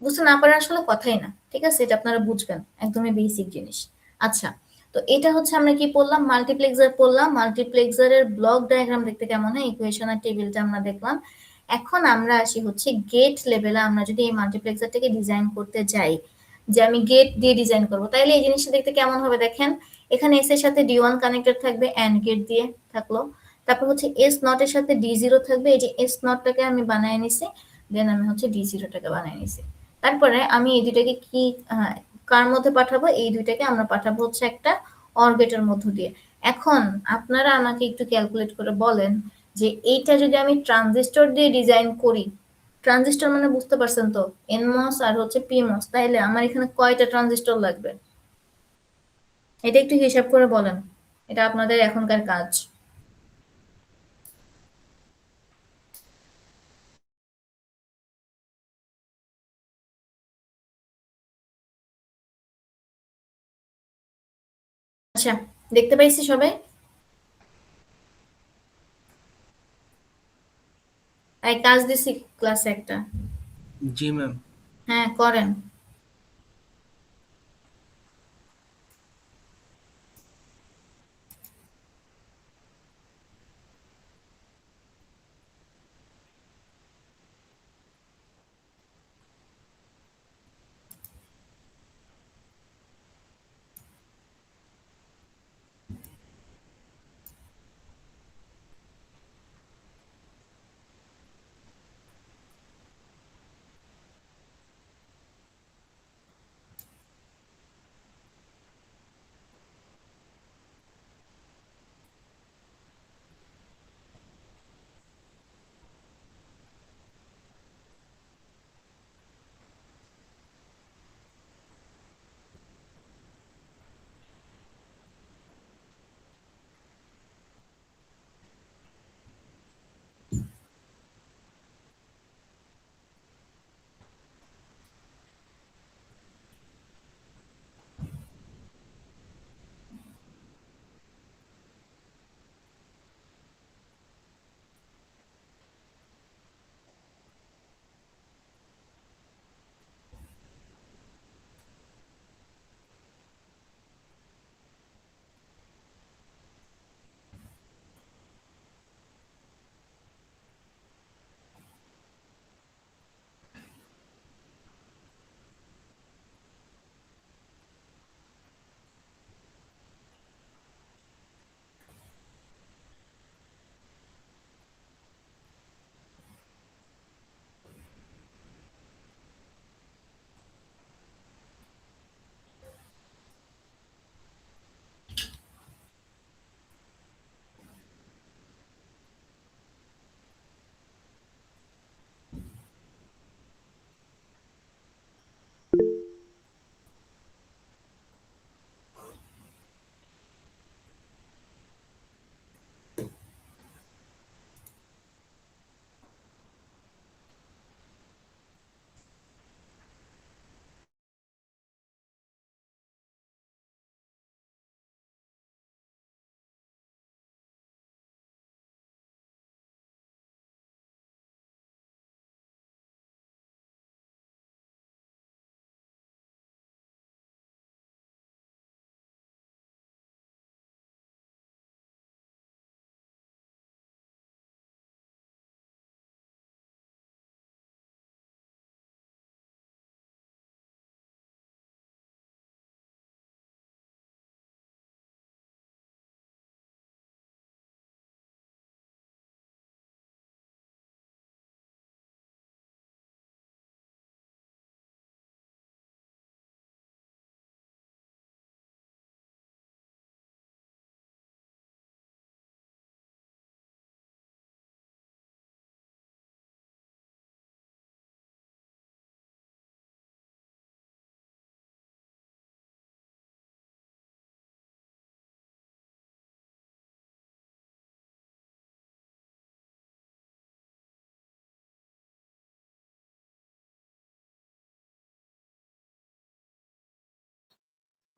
বুঝতে না পারার আসলে কথাই না, ঠিক আছে, এটা আপনারা বুঝবেন, একদমই বেসিক জিনিস। আচ্ছা, তো এটা হচ্ছে আমরা কি পড়লাম, মাল্টিপ্লেক্সার পড়লাম। মাল্টিপ্লেক্সারের ব্লক ডায়াগ্রাম দেখতে কেমন হয়, ইকুয়েশন আর টেবিলটা আমরা দেখলাম। এখন আমরা আসি হচ্ছে গেট লেভেলে। আমরা যদি এই মাল্টিপ্লেক্সারটাকে ডিজাইন করতে যাই, যে আমি গেট দিয়ে ডিজাইন করবো, তাইলে এই জিনিসটা দেখতে কেমন হবে দেখেন। এখানে এস এর সাথে D1 কানেক্টেড থাকবে, এন্ড গেট দিয়ে থাকলো। তারপর হচ্ছে এস নট এর সাথে ডি জিরো থাকবে, এই যে এস নটটাকে আমি বানায় নিছি, দেন আমি হচ্ছে ডি জিরোটাকে বানায় নিছি। তারপরে আমি এই দুইটাকে কি কার মধ্যে পাঠাবো, এই দুইটাকে আমরা পাঠাবো হচ্ছে একটা অরবিটের মধ্য দিয়ে। এখন আপনারা আমাকে একটু ক্যালকুলেট করে বলেন যে এইটা যদি আমি ট্রানজিস্টর দিয়ে ডিজাইন করি, ট্রানজিস্টর মানে বুঝতে পারছেন তো, এনমস আর হচ্ছে পিমস, তাইলে আমার এখানে কয়টা ট্রানজিস্টর লাগবে এটা একটু হিসাব করে বলেন, এটা আপনাদের এখনকার কাজ। আচ্ছা, দেখতে পাইছি সবাই? এই কাজ দিছি ক্লাসে একটা। জি ম্যাম। হ্যাঁ, করেন।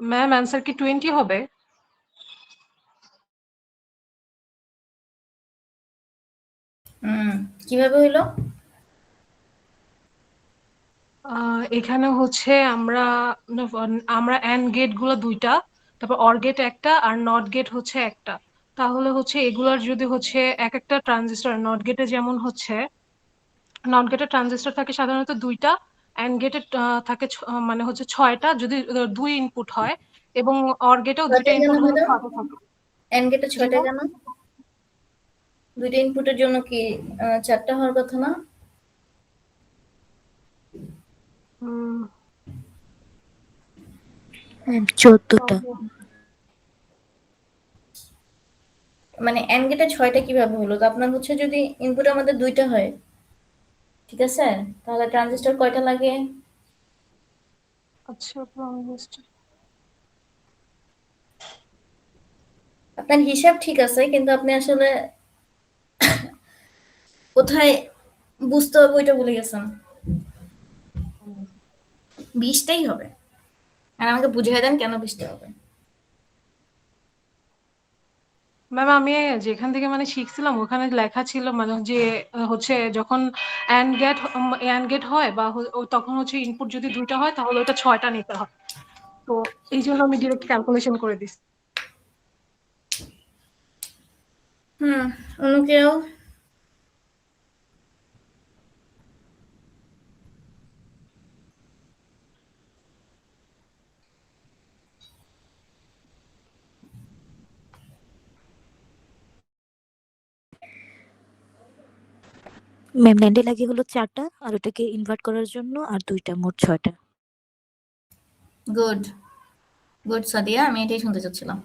ম্যাম অ্যান্সার কি 20 হবে? কিভাবে হইলো? এখানে হচ্ছে আমরা আমরা অ্যান্ড গেট গুলো দুইটা, তারপর অর গেট একটা, আর নট গেট হচ্ছে একটা। তাহলে হচ্ছে এগুলার যদি হচ্ছে এক একটা ট্রানজিস্টর, নট গেটে যেমন হচ্ছে নট গেটের ট্রানজিস্টর থাকে সাধারণত দুইটা, অ্যান্ড গেটে থাকে মানে হচ্ছে 6টা যদি 2 ইনপুট হয়, এবং অর গেটেও 2টা ছয়টায় কেন ইনপুট হলে হলো? 6টা থাকে। এন গেটে জি ছয়টায় ম্যাম। কেন? দুইটা ইনপুটের জন্য কি 4টা হওয়ার কথা না? উম, 14টা। মানে এন্ড গেটে 6টা কিভাবে হলো? তো আপনার হচ্ছে যদি ইনপুট আমাদের 2টা হয়, ঠিক আছে, তাহলে ট্রানজিস্টর কয়টা লাগে? আচ্ছা ট্রানজিস্টর আপনার হিসাব ঠিক আছে, কিন্তু আপনি আসলে কোথায় বুঝতে হবে ওইটা ভুলে গেছেন। 20টাই হবে। আর আমাকে বুঝিয়ে দেন কেন 20টা হবে। ম্যাম আমি যেখান থেকে মানে শিখছিলাম ওখানে লেখা ছিল মানে যে হচ্ছে যখন অ্যান্ড গেট হয় বা তখন হচ্ছে ইনপুট যদি 2টা হয় তাহলে ওটা 6টা নিতে হয়। তো এই জন্য আমি ডিরেক্ট ক্যালকুলেশন করে দিচ্ছি। অন্য কেউ? ম্যাম ন্যান্ডে লাগে হলো 4টা আর ওটাকে ইনভার্ট করার জন্য আর 2টা, মোট 6টা। গুড, গুড সাদিয়া, আমি এটাই শুনতে চাচ্ছিলাম।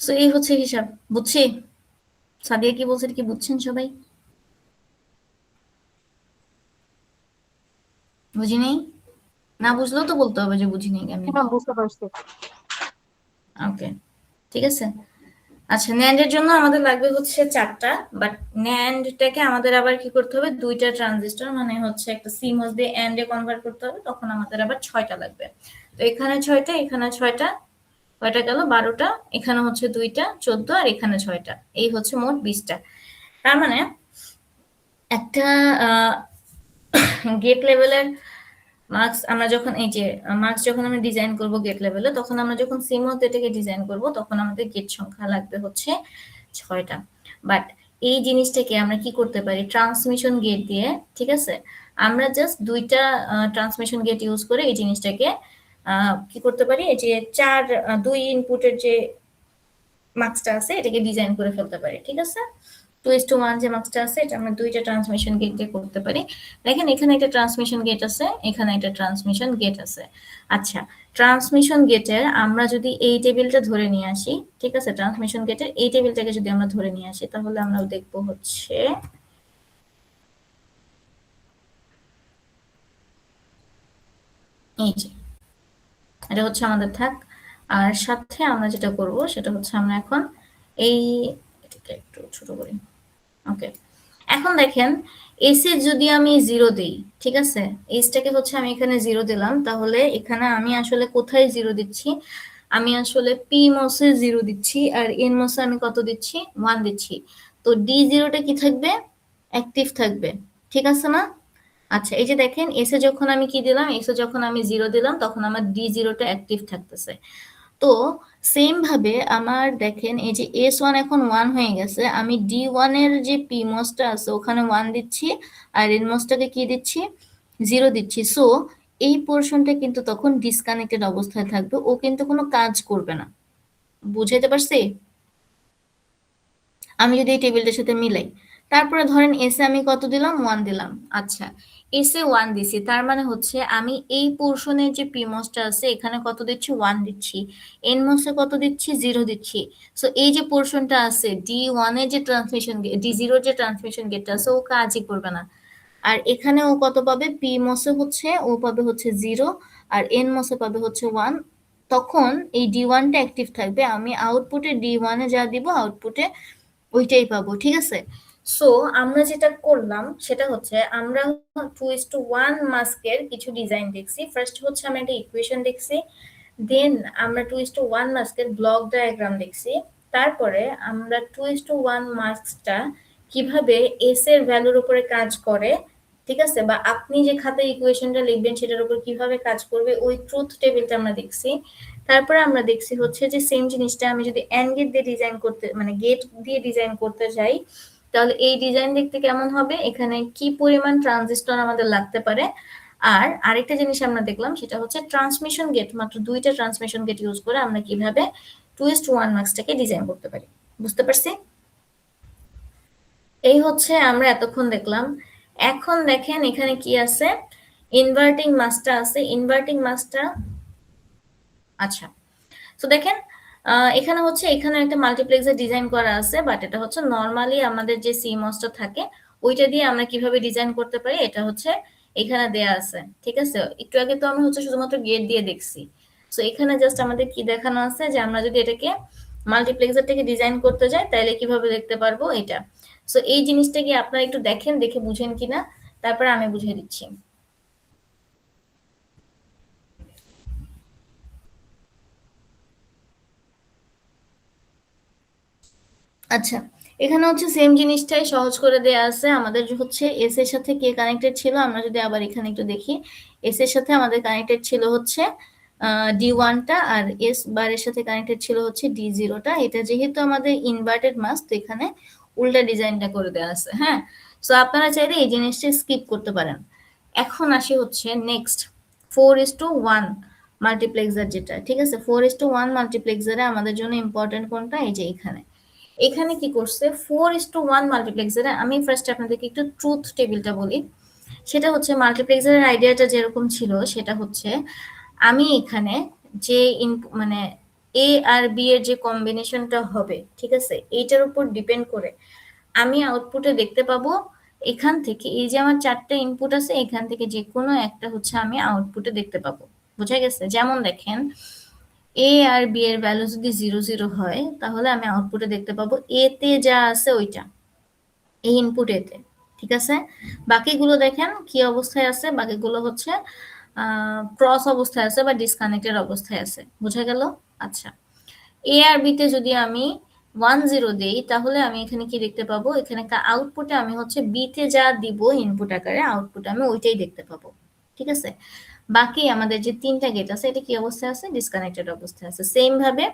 সো এই হচ্ছে হিসাব, বুঝছি। সাদিয়া কি বলছে কি বুঝছেন সবাই? বুঝিনি? না বুঝলেও তো বলতে হবে যে বুঝিনি কেমনি। ম্যাম বুঝতে পারছি। ওকে, ঠিক আছে। আচ্ছা, ন্যান্ডের জন্য আমাদের লাগবে হচ্ছে 4টা, বাট ন্যান্ডটাকে আমাদের আবার কি করতে হবে, 2টা ট্রানজিস্টর মানে হচ্ছে একটা সিমস দিয়ে এন্ডে কনভার্ট করতে হবে, তখন আমাদের আবার 6টা লাগবে। তো এখানে 6টা, এখানে 6টা, কয়টা গেল? 12টা। এখানে হচ্ছে 2টা, 14, আর এখানে 6টা। এই হচ্ছে মোট 20টা। তার মানে একটা গেট লেভেলের মার্কস আমরা যখন এই যে মার্কস যখন আমরা ডিজাইন করব গেট লেভেলে, তখন আমরা যখন সিমস এটাকে ডিজাইন করব তখন আমাদের গেট সংখ্যা লাগবে হচ্ছে 6টা। বাট এই জিনিসটাকে আমরা কি করতে পারি ট্রান্সমিশন গেট দিয়ে, ঠিক আছে, আমরা জাস্ট 2টা ট্রান্সমিশন গেট ইউজ করে এই জিনিসটাকে কি করতে পারি, এই যে 2 ইনপুটের যে মার্কসটা আছে এটাকে ডিজাইন করে ফেলতে পারি, ঠিক আছে। 2:1 যে মার্কসটা আছে এটা আমরা 2টা ট্রান্সমিশন গেট দিয়ে করতে পারি। দেখেন এখানে একটা ট্রান্সমিশন গেট আছে, এখানে একটা ট্রান্সমিশন গেট আছে। আচ্ছা, ট্রান্সমিশন গেটের আমরা যদি এই টেবিলটা ধরে নিয়ে আসি, ঠিক আছে, ট্রান্সমিশন গেটের এই টেবিলটাকে যদি আমরা ধরে নিয়ে আসি তাহলে আমরা দেখবো হচ্ছে এই যে এটা হচ্ছে আমাদের থাক। আর সাথে আমরা যেটা করব সেটা হচ্ছে আমরা এখন এই এটাকে একটু ছোট করি। ওকে, এখন দেখেন এসে যদি আমি 0 দেই, ঠিক আছে, এসটাকে হচ্ছে আমি এখানে 0 দিলাম, তাহলে এখানে আমি আসলে কোথায় 0 দিচ্ছি, আমি আসলে পি মসে 0 দিচ্ছি, আর এন মসে আমি কত দিচ্ছি, 1 দিচ্ছি। তো ডি 0টা কি থাকবে, অ্যাক্টিভ থাকবে, ঠিক আছে না? আচ্ছা, এই যে দেখেন এসে যখন আমি কি দিলাম, এসে যখন আমি 0 দিলাম তখন আমার ডি 0টা অ্যাক্টিভ থাকতেছে। তো সেম ভাবে আমার দেখেন এই যে S1 এখন 1 হয়ে গেছে, আমি D1 এর যে PMOS-টা আছে ওখানে 1 দিচ্ছি, আর NMOS-টাকে কি দিচ্ছি, 0 দিচ্ছি। সো এই পোর্শনটা কিন্তু তখন ডিসকানেক্টেড অবস্থায় থাকবে, ও কিন্তু কোনো কাজ করবে না। বুঝাইতে পারছি? আমি যদি এই টেবিলটার সাথে মিলাই, তারপরে ধরেন এসে আমি কত দিলাম, 1 দিলাম। আচ্ছা, এসে 1 দিছি, তার মানে হচ্ছে আমি এই পোর্শনের যে পিমসটা আছে এখানে কত দিচ্ছি, 1 দিচ্ছি। এনমসে কত দিচ্ছি, 0 দিচ্ছি। সো এই যে পোর্শনটা আছে D1 এর যে ট্রান্সমিশন D0 যে ট্রান্সমিশন গেটটা আছে ও কাজই করবে না। আর এখানে ও কত পাবে, পিমসে হচ্ছে ও পাবে হচ্ছে 0, আর এনমসে পাবে হচ্ছে 1। তখন এই D1টা অ্যাক্টিভ থাকবে, আমি আউটপুটে D1 এ যা দিব আউটপুটে ওইটাই পাবো, ঠিক আছে। সো আমরা যেটা করলাম সেটা হচ্ছে আমরা 2:1 মাস্কের কিছু ডিজাইন দেখছি। ফার্স্ট হচ্ছে আমরা একটা ইকুয়েশন দেখছি, দেন আমরা 2:1 মাস্কের ব্লক ডায়াগ্রাম দেখছি, তারপরে আমরা 2:1 মাস্কটা কিভাবে এস এর ভ্যালুর উপরে কাজ করে, ঠিক আছে, বা আপনি যে খাতায় ইকুয়েশনটা লিখবেন সেটার উপর কিভাবে কাজ করবে ওই ট্রুথ টেবিলটা আমরা দেখছি। তারপরে আমরা দেখছি হচ্ছে যে সেম জিনিসটা আমি যদি এন্ড গেট দিয়ে ডিজাইন করতে মানে গেট দিয়ে ডিজাইন করতে চাই তাহলে এই ডিজাইন দেখতে কেমন হবে, এখানে কি পরিমাণ ট্রানজিস্টর আমাদের লাগতে পারে। আর আরেকটা জিনিস আমরা দেখলাম সেটা হচ্ছে ট্রান্সমিশন গেট, মাত্র 2টা ট্রান্সমিশন গেট ইউজ করে আমরা কিভাবে 2:1 মাস্কটাকে ডিজাইন করতে পারি। বুঝতে পারছি? এই হচ্ছে আমরা এতক্ষণ দেখলাম। এখন দেখেন এখানে কি আছে, ইনভার্টিং মাসটা আছে। ইনভার্টিং মাসটা আচ্ছা, তো দেখেন এখানে হচ্ছে এখানে একটা মাল্টিপ্লেক্সার ডিজাইন করা আছে, বাট এটা হচ্ছে নর্মালি আমাদের যে সিমসটা থাকে ওইটা দিয়ে আমরা কিভাবে ডিজাইন করতে পারি এটা হচ্ছে এখানে দেয়া আছে। ঠিক আছে, একটু আগে তো আমি হচ্ছে শুধুমাত্র গেট দিয়ে দেখছি। সো এখানে জাস্ট আমাদের কি দেখানো আছে যে আমরা যদি এটাকে মাল্টিপ্লেক্সার থেকে ডিজাইন করতে যাই তাহলে কিভাবে দেখতে পারবো এটা। সো এই জিনিসটা কি আপনারা একটু দেখেন, দেখে বুঝেন কিনা, তারপরে আমি বুঝিয়ে দিচ্ছি। আচ্ছা, এখানে হচ্ছে সেম জিনিসটাই সহজ করে দেয়া আছে। আমাদের যে হচ্ছে এস এর সাথে কে কানেক্টেড ছিল, আমরা যদি আবার এখানে একটু দেখি, এস এর সাথে আমাদের কানেক্টেড ছিল হচ্ছে D1টা, আর এস বারের সাথে কানেক্টেড ছিল হচ্ছে D0টা। এটা যেহেতু আমাদের ইনভার্টেড মাস, তো এখানে উল্টা ডিজাইনটা করে দেওয়া আছে। হ্যাঁ, সো আপনারা চাইলে এই জিনিসটা স্কিপ করতে পারেন। এখন আসি হচ্ছে নেক্সট 4:1 মাল্টিপ্লেক্সার যেটা। ঠিক আছে, 4:1 মাল্টিপ্লেক্সারে আমাদের জন্য ইম্পর্টেন্ট কোনটা, এই যে এখানে। এখানে কি করছে, 4:1 মাল্টিপ্লেক্সারে আমি ফার্স্ট আপনাদেরকে একটু ট্রুথ টেবিলটা বলি। সেটা হচ্ছে মাল্টিপ্লেক্সারের আইডিয়াটা যেরকম ছিল সেটা হচ্ছে আমি এখানে যে মানে এ আর বি এর যে কম্বিনেশনটা হবে, ঠিক আছে, এইটার উপর ডিপেন্ড করে আমি আউটপুটে দেখতে পাবো এখান থেকে, এই যে আমার 4টা ইনপুট আছে এখান থেকে যে কোনো একটা হচ্ছে আমি আউটপুটে দেখতে পাবো। বোঝা গেছে? যেমন দেখেন এ আর বি এর ভ্যালু যদি 0 0 হয় তাহলে আমি আউটপুটে দেখতে পাবো এ তে যা আছে ওইটা, এই ইনপুট এতে। ঠিক আছে, বাকিগুলো দেখেন কি অবস্থায় আছে, বাকিগুলো হচ্ছে ক্রস অবস্থায় আছে বা ডিসকানেক্টেড অবস্থায় আছে। বোঝা গেল? আচ্ছা, এ আর বি তে যদি আমি 1 0 দেই তাহলে আমি এখানে কি দেখতে পাবো, এখানে আউটপুটে আমি হচ্ছে বি তে যা দিব ইনপুট আকারে আউটপুট আমি ওইটাই দেখতে পাবো। ঠিক আছে, বাকি আমাদের যে 3টা গেট আছে এটা কি অবস্থায় আছে, ডিসকানেক্টেড অবস্থায় আছে। সেম ভাবে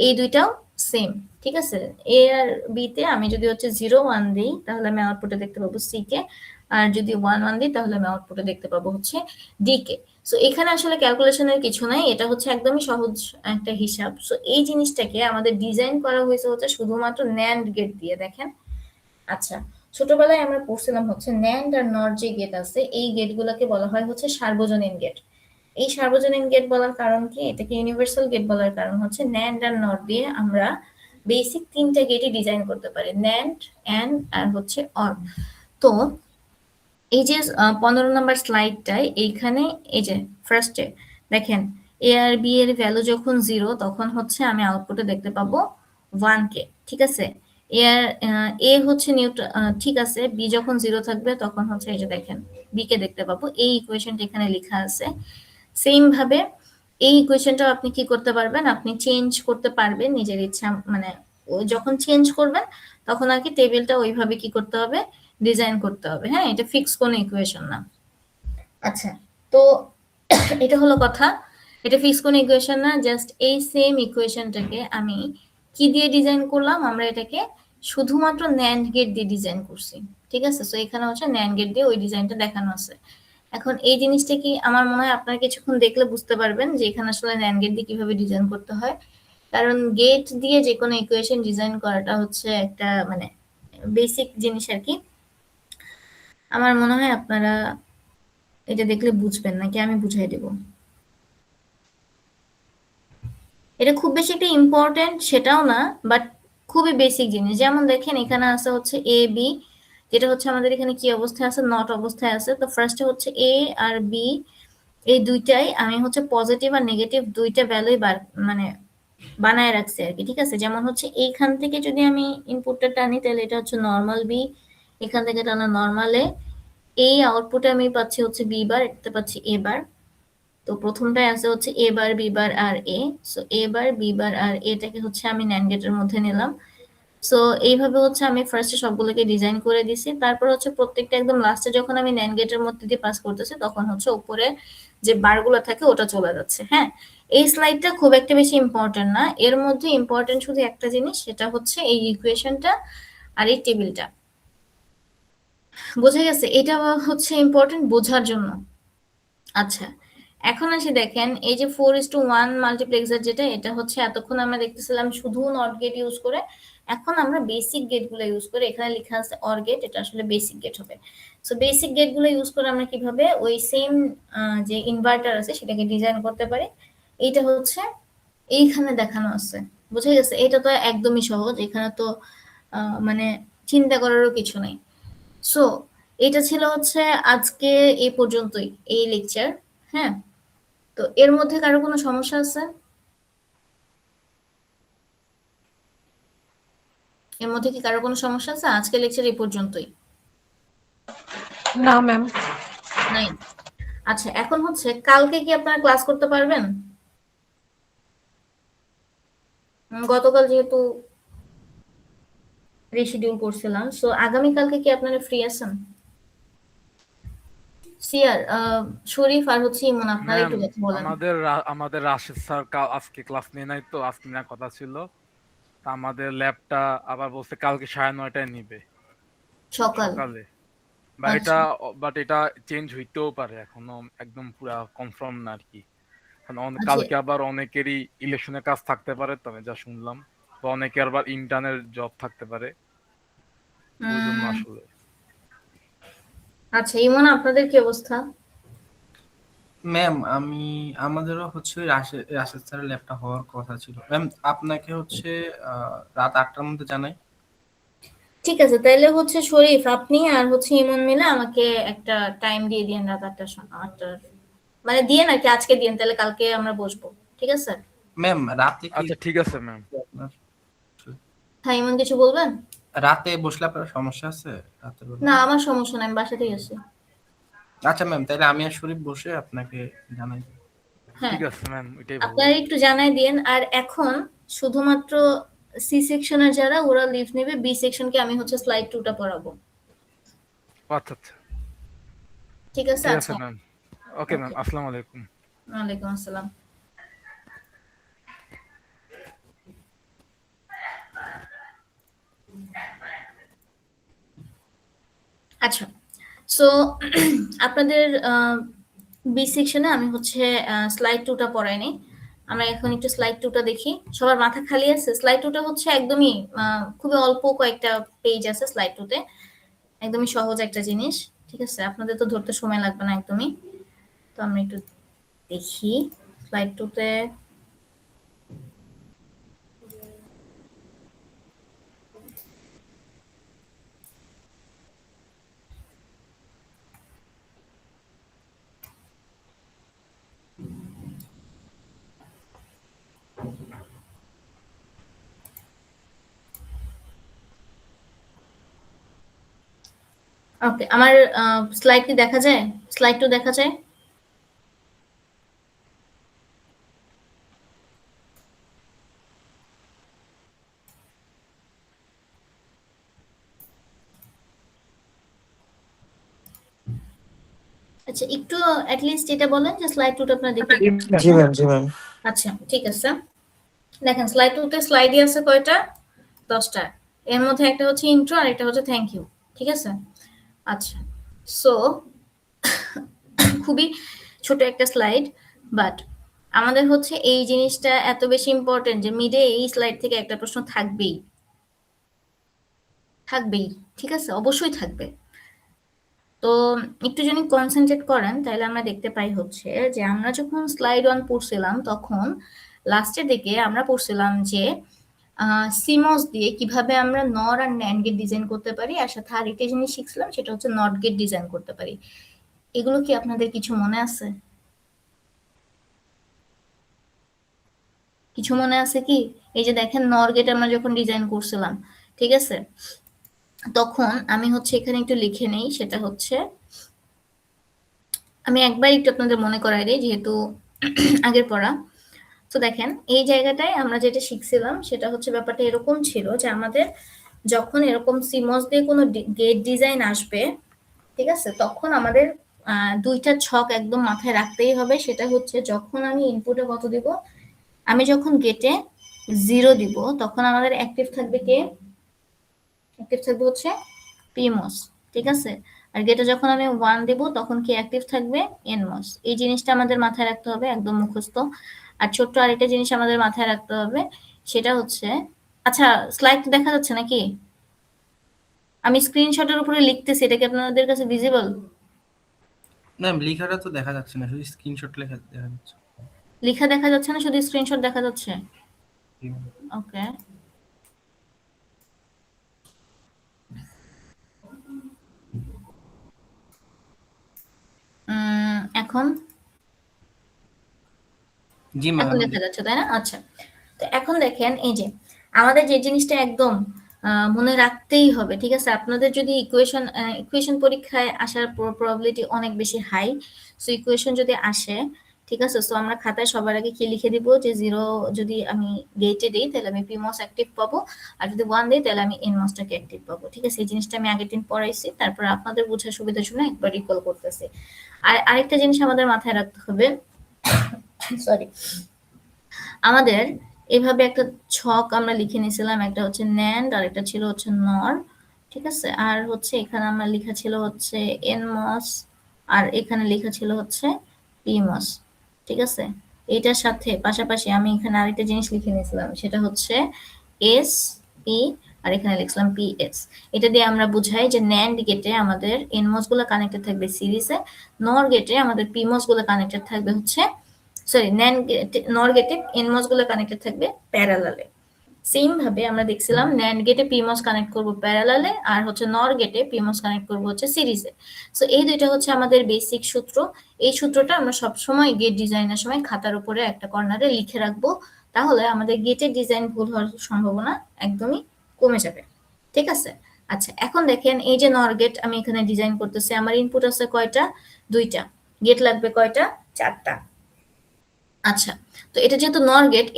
এই দুইটাও সেম। ঠিক আছে, এ আর বি তে আমি যদি হচ্ছে 0 1 দিই তাহলে আমি আউটপুটে দেখতে পাবো সি কে, আর যদি 1 1 দিই তাহলে আমি আউটপুটে দেখতে পাবো হচ্ছে ডি কে। সো এখানে আসলে ক্যালকুলেশনের কিছু নাই, এটা হচ্ছে একদমই সহজ একটা হিসাব। সো এই জিনিসটাকে আমাদের ডিজাইন করা হয়েছে হচ্ছে শুধুমাত্র ন্যান্ড গেট দিয়ে। দেখেন, আচ্ছা, ছোটবেলায় আমরা পড়ছিলাম হচ্ছে ন্যান্ড আর নর যে গেট আছে এই গেটগুলোকে বলা হয় হচ্ছে সার্বজনীন গেট। এই সার্বজনীন গেট বলার কারণ কি, এটাকে ইউনিভার্সাল গেট বলার কারণ হচ্ছে ন্যান্ড আর নর দিয়ে আমরা বেসিক 3টা গেটই ডিজাইন করতে পারি, ন্যান্ড, অ্যান্ড আর হচ্ছে অর। তো এই যে 15 নম্বর স্লাইডটায় এইখানে এই যে ফার্স্টে দেখেন এ আর বি এর ভ্যালু যখন 0 তখন হচ্ছে আমি আউটপুটে দেখতে পাবো 1 কে। ঠিক আছে, এ আর এ হচ্ছে ঠিক আছে, বি যখন 0 থাকবে তখন হচ্ছে এই যে দেখেন বি কে দেখতে পাবো। এই ইকুয়েশনটা এখানে লেখা আছে। সেম ভাবে এই ইকুয়েশনটাও আপনি কি করতে পারবেন, আপনি চেঞ্জ করতে পারবেন নিজের ইচ্ছা, মানে যখন চেঞ্জ করবেন তখন আর কি টেবিলটা ওইভাবে কি করতে হবে, ডিজাইন করতে হবে। হ্যাঁ, এটা ফিক্স কোনো ইকুয়েশন না। আচ্ছা, তো এটা হলো কথা, এটা ফিক্স কোনো ইকুয়েশন না, জাস্ট এই সেম ইকুয়েশনটাকে আমি কি দিয়ে ডিজাইন করলাম, আমরা এটাকে শুধুমাত্র ন্যান্ড গেট দিয়ে ডিজাইন করছি। ঠিক আছে, সো এখানে হচ্ছে ন্যান্ড গেট দিয়ে ওই ডিজাইনটা দেখানো আছে। এখন এই জিনিসটা কি আমার মনে হয় আপনারা কিছুক্ষণ দেখলে বুঝতে পারবেন যে এখানে আসলে ন্যান্ড গেট দিয়ে কিভাবে ডিজাইন করতে হয়। কারণ গেট দিয়ে যে কোনো ইকুয়েশন ডিজাইন করাটা হচ্ছে একটা মানে বেসিক জিনিস আর কি। আমার মনে হয় আপনারা এটা দেখলে বুঝবেন, নাকি আমি বুঝাই দেব। এটা খুব বেশি একটা ইম্পর্টেন্ট সেটাও না, বাট খুবই বেসিক জিনিস। যেমন দেখেন এখানে আছে হচ্ছে এ বি, যেটা হচ্ছে আমাদের এখানে কি অবস্থায় আছে, নট অবস্থায় আছে। তো ফার্স্টে হচ্ছে এ আর বি এই দুইটাই আমি হচ্ছে পজিটিভ আর নেগেটিভ দুইটা ভ্যালুই মানে বানায় রাখছি আর কি। ঠিক আছে, যেমন হচ্ছে এইখান থেকে যদি আমি ইনপুটটা টানি তাহলে এটা হচ্ছে নর্মাল বি, এখান থেকে টানা নর্মাল এ, এই আউটপুটে আমি পাচ্ছি হচ্ছে বি বার, এটা পাচ্ছি এ বার। তো প্রথমটায় আছে হচ্ছে এ বার বি বার আর এ। সো এ বার বি বার আর এটাকে হচ্ছে আমি ন্যান্ড গেটের মধ্যে নিলাম। সো এইভাবে হচ্ছে আমি ফার্স্টে সবগুলোকে ডিজাইন করে দিছি। তারপর হচ্ছে প্রত্যেকটা একদম লাস্টে যখন আমি ন্যান্ড গেটের মধ্যে দিয়ে পাস করতেছি তখন হচ্ছে উপরে যে বারগুলো থাকে ওটা চলে যাচ্ছে। হ্যাঁ, এই স্লাইডটা খুব একটা বেশি ইম্পর্টেন্ট না, এর মধ্যে ইম্পর্টেন্ট শুধু একটা জিনিস, সেটা হচ্ছে এই ইকুয়েশনটা আর এই টেবিলটা। বোঝা গেছে? এটা হচ্ছে ইম্পর্টেন্ট বোঝার জন্য। আচ্ছা, এখন আসি দেখেন এই যে 4:1 মাল্টিপ্লেক্সার যেটা, এটা হচ্ছে এতক্ষণ আমরা দেখতেছিলাম শুধু নট গেট ইউজ করে। এখন আমরা বেসিক গেট গুলো ইউজ করে, এখানে লেখা আছে অর গেট, এটা আসলে বেসিক গেট হবে। সো বেসিক গেট গুলো ইউজ করে আমরা কিভাবে ওই সেম যে ইনভার্টার আছে সেটাকে ডিজাইন করতে পারি, এইটা হচ্ছে এইখানে দেখানো আছে। বুঝে গেছে? এটা তো একদমই সহজ, এখানে তো মানে চিন্তা করারও কিছু নাই। সো এটা ছিল হচ্ছে আজকে এই পর্যন্তই এই লেকচার। হ্যাঁ, তো এর মধ্যে কারো কোনো সমস্যা আছে? এর মধ্যে কি কারো কোনো সমস্যা আছে? আজকে লেকচার এই পর্যন্তই। না ম্যাম। নাই? আচ্ছা, এখন হচ্ছে কালকে কি আপনারা ক্লাস করতে পারবেন? গতকাল যেহেতু রিশিডিউল করছিলাম, সো আগামী কালকে কি আপনারা ফ্রি আছেন? সিয়ার, শরীফ আর হচ্ছে ইমন, আপনারা ম্যাম একটু কথা বলেন। আমাদের রাশেদ স্যার আজকে ক্লাস নিয়ে নাই, তো আজকে নেওয়ার কথা ছিল। তা আমাদের ল্যাবটা আবার বলছে কালকে 9:30টায় নিবে সকাল? সকালে। আচ্ছা। বাট এটা চেঞ্জ হইতেও পারে, এখনো একদম পুরা কনফার্ম না আর কি। আচ্ছা। কালকে আবার অনেকেরই ইলেকশনের কাজ থাকতে পারে, তবে যা শুনলাম, বা অনেকের আবার ইন্টার্নের জব থাকতে পারে, ওই জন্য উম, আসলে। আচ্ছা ইমন, আপনাদের কি অবস্থা? ম্যাম আমাদেরও হচ্ছে রাশেদ স্যারের ল্যাবটা হওয়ার কথা ছিল ম্যাম। আপনাকে হচ্ছে রাত 8টার মধ্যে জানাই। ঠিক আছে, তাইলে হচ্ছে শরীফ আপনি আর হচ্ছে ইমন মিলে আমাকে একটা টাইম দিয়ে দিন, রাত 8টার, মানে দিয়ে নাকি আজকে দিন, তাহলে কালকে আমরা বসবো। ঠিক আছে? ম্যাম রাতে কি আচ্ছা ঠিক আছে ম্যাম। আপনার হ্যাঁ, ইমন কিছু বলবেন? রাতে বসলে আপনার সমস্যা আছে রাতের বেলা? না, আমার সমস্যা নাই, আমি বাসাতেই আছি। আচ্ছা ম্যাম, তাহলে আমি আর শরীফ বসে আপনাকে জানাই। হ্যাঁ, ঠিক আছে ম্যাম, এটাই ভালো। আপনারা একটু জানাই দিন। আর এখন শুধুমাত্র সি সেকশনের যারা ওরা লিভ নেবে, বি সেকশনকে আমি হচ্ছে স্লাইড 2টা পড়াবো। আচ্ছা আচ্ছা ঠিক আছে? ঠিক আছে আচ্ছা, ম্যাম। ওকে ম্যাম, ওকে, আসসালামু আলাইকুম। ওয়ালাইকুম আসসালাম। আচ্ছা, সো আপনাদের বি সেকশনে আমি হচ্ছে স্লাইড 2টা পড়াইনি। আমরা এখন একটু স্লাইড 2টা দেখি। সবার মাথা খালি আছে? স্লাইড 2টা হচ্ছে একদমই খুবই অল্প কয়েকটা পেজ আছে স্লাইড 2তে, একদমই সহজ একটা জিনিস। ঠিক আছে, আপনাদের তো ধরতে সময় লাগবে না একদমই। তো আমরা একটু দেখি স্লাইড 2তে। ওকে, আমার স্লাইড কি দেখা যায়? স্লাইড 2 দেখা যায়? আচ্ছা, একটু অ্যাটলিস্ট এটা বলেন যে স্লাইড 2টা আপনারা দেখতে পাচ্ছেন। জি ম্যাম, জি ম্যাম। আচ্ছা, ঠিক আছে। দেখেন স্লাইড 2তে স্লাইডই আছে কয়টা? 10টা। এর মধ্যে একটা হচ্ছে ইন্ট্রো আর একটা হচ্ছে থ্যাংক ইউ। ঠিক আছে? আচ্ছা, সো খুবই ছোট একটা স্লাইড, বাট আমাদের হচ্ছে এই জিনিসটা এত বেশি ইম্পর্টেন্ট যে মিডে এই স্লাইড থেকে একটা প্রশ্ন থাকবেই, থাকবেই। ঠিক আছে? অবশ্যই থাকবে। তো একটু যদি কনসেন্ট্রেট করেন তাহলে আমরা দেখতে পাই হচ্ছে যে আমরা যখন স্লাইড 1 পড়ছিলাম তখন লাস্টের দিকে আমরা পড়ছিলাম যে সিমস দিয়ে কিভাবে আমরা নর আর ন্যান্ড গেট ডিজাইন করতে পারি, আর সাথে আরেকটা জিনিস শিখছিলাম সেটা হচ্ছে নট গেট ডিজাইন করতে পারি। এগুলো কি আপনাদের কিছু মনে আছে? কিছু মনে আছে কি? এই যে দেখেন নর গেট আমরা যখন ডিজাইন করছিলাম, ঠিক আছে, তখন আমি হচ্ছে এখানে একটু লিখে নেই, সেটা হচ্ছে আমি একবার একটু আপনাদের মনে করাই দিই যেহেতু আগের পড়া। তো দেখেন এই জায়গাটায় আমরা যেটা শিখছিলাম সেটা হচ্ছে ব্যাপারটা এরকম ছিল যে আমাদের যখন এরকম সিমস দিয়ে কোনো গেট ডিজাইন আসবে, ঠিক আছে, তখন আমাদের দুইটা ছক একদম মাথায় রাখতেই হবে। সেটা হচ্ছে যখন আমি ইনপুটে কত দিব, আমি যখন গেটে 0 দিব তখন আমাদের অ্যাক্টিভ থাকবে কে? অ্যাক্টিভ থাকবে হচ্ছে পিমস। ঠিক আছে? আর গেটে যখন আমি 1 দিব তখন কি অ্যাক্টিভ থাকবে? এনমস। এই জিনিসটা আমাদের মাথায় রাখতে হবে, একদম মুখস্থ। আর ছোট্ট আরেকটা জিনিস আমাদের মাথায় রাখতে হবে, সেটা হচ্ছে, আচ্ছা স্লাইড দেখা যাচ্ছে নাকি? আমি স্ক্রিনশটের উপরে লিখতেছি, এটা কি আপনাদের কাছে ভিজিবল? ম্যাম লেখাটা তো দেখা যাচ্ছে না, শুধু স্ক্রিনশট লেখা দেখা যাচ্ছে। লেখা দেখা যাচ্ছে না, শুধু স্ক্রিনশট দেখা যাচ্ছে। জি ম্যাম। ওকে, এখন জি ম্যাম এখন আমি দেখা যাচ্ছে তাই না? আচ্ছা, তো এখন দেখেন এই যে আমাদের যে জিনিসটা একদম মনে রাখতেই হবে, ঠিক আছে? আপনাদের যদি ইকুয়েশন পরীক্ষায় আসার প্রবাবিলিটি অনেক বেশি হাই। সো ইকুয়েশন যদি আসে, ঠিক আছে, সো আমরা খাতায় সবার আগে কি লিখে দিব যে 0 যদি আমি গেটে দিই তাহলে আমি পিমস অ্যাক্টিভ পাবো, আর যদি 1 দিই তাহলে আমি এনমসটাকে অ্যাক্টিভ পাবো, ঠিক আছে? এই জিনিসটা আমি আগের দিন পড়াইছি, তারপর আপনাদের বোঝার সুবিধার জন্য একবার রিকল করতেছি। আর আরেকটা জিনিস আমাদের মাথায় রাখতে হবে, সরি, আমাদের এভাবে একটা ছক আমরা লিখে নিয়েছিলাম, একটা হচ্ছে ন্যান্ড আর একটা ছিল হচ্ছে নর, ঠিক আছে? আর হচ্ছে এখানে আমরা লেখা ছিল হচ্ছে এনমস, আর এখানে লেখা ছিল হচ্ছে পিমস, ঠিক আছে? এটার সাথে পাশাপাশি আমি এখানে আরেকটা জিনিস লিখে নিয়েছিলাম, সেটা হচ্ছে এস পি, আর এখানে লিখলাম পি এস। এটা দিয়ে আমরা বুঝাই যে ন্যান্ড গেটে আমাদের এনমস গুলো কানেক্টেড থাকবে সিরিজে, নর গেটে আমাদের পিমস গুলো কানেক্টেড থাকবে হচ্ছে, সরি, নর গেটে এনমস গুলো কানেক্টেড থাকবে প্যারালালে। সেম ভাবে আমরা দেখছিলাম ন্যান্ড গেটে পিমস কানেক্ট করব প্যারালালে, আর হচ্ছে নর গেটে পিমস কানেক্ট করব হচ্ছে সিরিজে। সো এই দুইটা হচ্ছে আমাদের বেসিক সূত্র। এই সূত্রটা আমরা সব সময় গেট ডিজাইনের সময় খাতার উপরে একটা কর্নারে লিখে রাখবো, তাহলে আমাদের গেটের ডিজাইন ভুল হওয়ার সম্ভাবনা একদমই কমে যাবে, ঠিক আছে? আচ্ছা, এখন দেখেন এই যে নর গেট আমি এখানে ডিজাইন করতেছি, আমার ইনপুট আছে কয়টা? 2টা। গেট লাগবে কয়টা? 4টা। আচ্ছা, তো এটা যেহেতু নর গেট,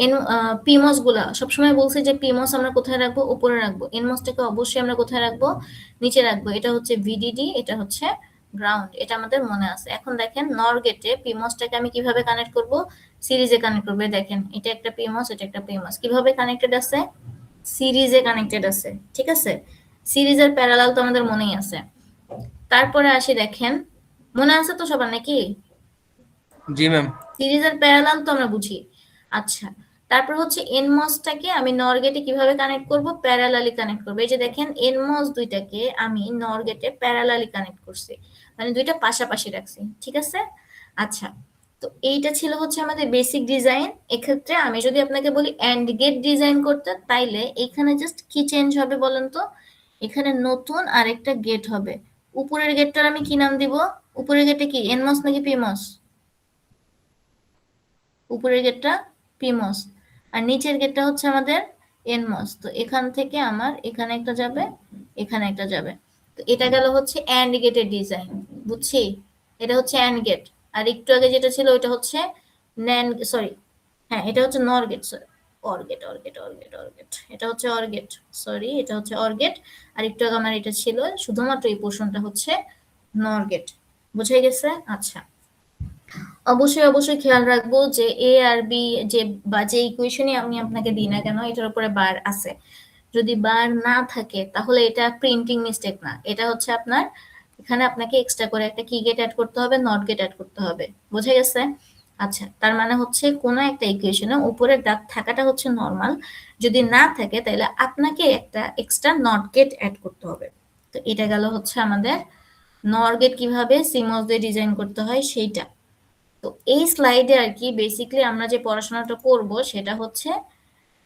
পিমস গুলা সবসময় বলছি যে পিমস আমরা কোথায় রাখবো? উপরে রাখবো। এনমসটাকে অবশ্যই আমরা কোথায় রাখবো? নিচে রাখবো। এটা হচ্ছে ভিডিডি, এটা হচ্ছে গ্রাউন্ড, এটা আমাদের মনে আছে। এখন দেখেন নর গেটে পিমসটাকে আমি কিভাবে কানেক্ট করব? সিরিজে কানেক্ট করবো। দেখেন এটা একটা পিমস, এটা একটা পিমস, কিভাবে কানেক্টেড আছে? সিরিজে কানেক্টেড আছে, ঠিক আছে? সিরিজের প্যারালাল তো আমাদের মনেই আছে। তারপরে আসি, দেখেন মনে আছে তো সবার নাকি? জি ম্যাম। সিরিজের প্যারালাল তো আমরা বুঝি। আচ্ছা, তারপর হচ্ছে এনমসটাকে আমি নর গেটে কিভাবে কানেক্ট করব? প্যারালালি কানেক্ট করব। এই যে দেখেন এনমস দুইটাকে আমি নর গেটে প্যারালালি কানেক্ট করছি, মানে দুইটা পাশাপাশি রাখছি, ঠিক আছে? আচ্ছা, তো এইটা ছিল হচ্ছে আমাদের বেসিক ডিজাইন। এক্ষেত্রে আমি যদি আপনাকে বলি এন্ড গেট ডিজাইন করতে, তাইলে এখানে জাস্ট কি চেঞ্জ হবে বলেন তো? এখানে নতুন আরেকটা গেট হবে। উপরের গেটটার আমি কি নাম দিব? উপরের গেটে কি এনমস নাকি পিমস? উপরের গেটটা পিমস, আর নিচের গেটটা হচ্ছে আমাদের এনমস। তো এখান থেকে আমার এখানে একটা যাবে, এখানে একটা যাবে। তো এটা গেল হচ্ছে অ্যান্ড গেটের ডিজাইন, বুঝছি? এটা হচ্ছে অ্যান্ড গেট। আর একটু আগে যেটা ছিল ওইটা হচ্ছে ন্যান্ড, সরি, হ্যাঁ এটা হচ্ছে নর গেট, সরি, অর গেট, এটা হচ্ছে অর গেট, সরি, এটা হচ্ছে অর গেট। আর একটু আগে আমার এটা ছিল, শুধুমাত্র এই পোর্শনটা হচ্ছে নর গেট। বুঝাই গেছে? আচ্ছা, অবশ্যই অবশ্যই খেয়াল রাখবো যে এ আর বি, যে বা যে ইকুয়েশনই আমি আপনাকে দিই না কেন, এটার উপরে বার আছে। যদি বার না থাকে তাহলে এটা প্রিন্টিং মিস্টেক না, এটা হচ্ছে আপনার এখানে আপনাকে এক্সট্রা করে একটা কি গেট অ্যাড করতে হবে, নট গেট অ্যাড করতে হবে। বোঝা গেছে? আচ্ছা, তার মানে হচ্ছে কোনো একটা ইকুয়েশনে উপরের দাগ থাকাটা হচ্ছে নর্মাল, যদি না থাকে তাহলে আপনাকে একটা এক্সট্রা নট গেট অ্যাড করতে হবে। তো এটা গেল হচ্ছে আমাদের নর গেট কিভাবে সিমস দিয়ে ডিজাইন করতে হয় সেইটা। তো এই স্লাইডে আর কি বেসিক্যালি আমরা যে পড়াশোনাটা করব সেটা হচ্ছে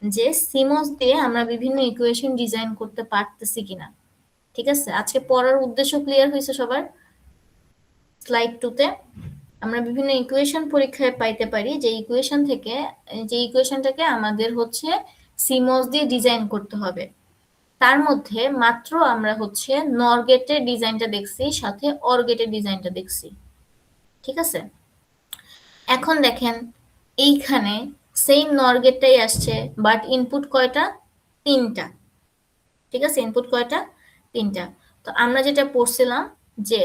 যে সিমস দিয়ে আমরা বিভিন্ন ইকুয়েশন ডিজাইন করতে পারতেছি কিনা, ঠিক আছে? আজকে পড়ার উদ্দেশ্য ক্লিয়ার হয়েছে সবার? স্লাইড 2 তে আমরা বিভিন্ন ইকুয়েশন পরীক্ষায় পাইতে পারি, যে ইকুয়েশন থেকে, যে ইকুয়েশনটাকে আমাদের হচ্ছে সিমস দিয়ে ডিজাইন করতে হবে। তার মধ্যে মাত্র আমরা হচ্ছে নর গেটের ডিজাইনটা দেখছি, সাথে অর গেটের ডিজাইনটা দেখছি, ঠিক আছে? এখন দেখেন এইখানে সেম নর গেটটাই আসছে, বাট ইনপুট কয়টা? 3টা, ঠিক আছে? ইনপুট কয়টা? 3টা। তো আমরা যেটা পড়ছিলাম যে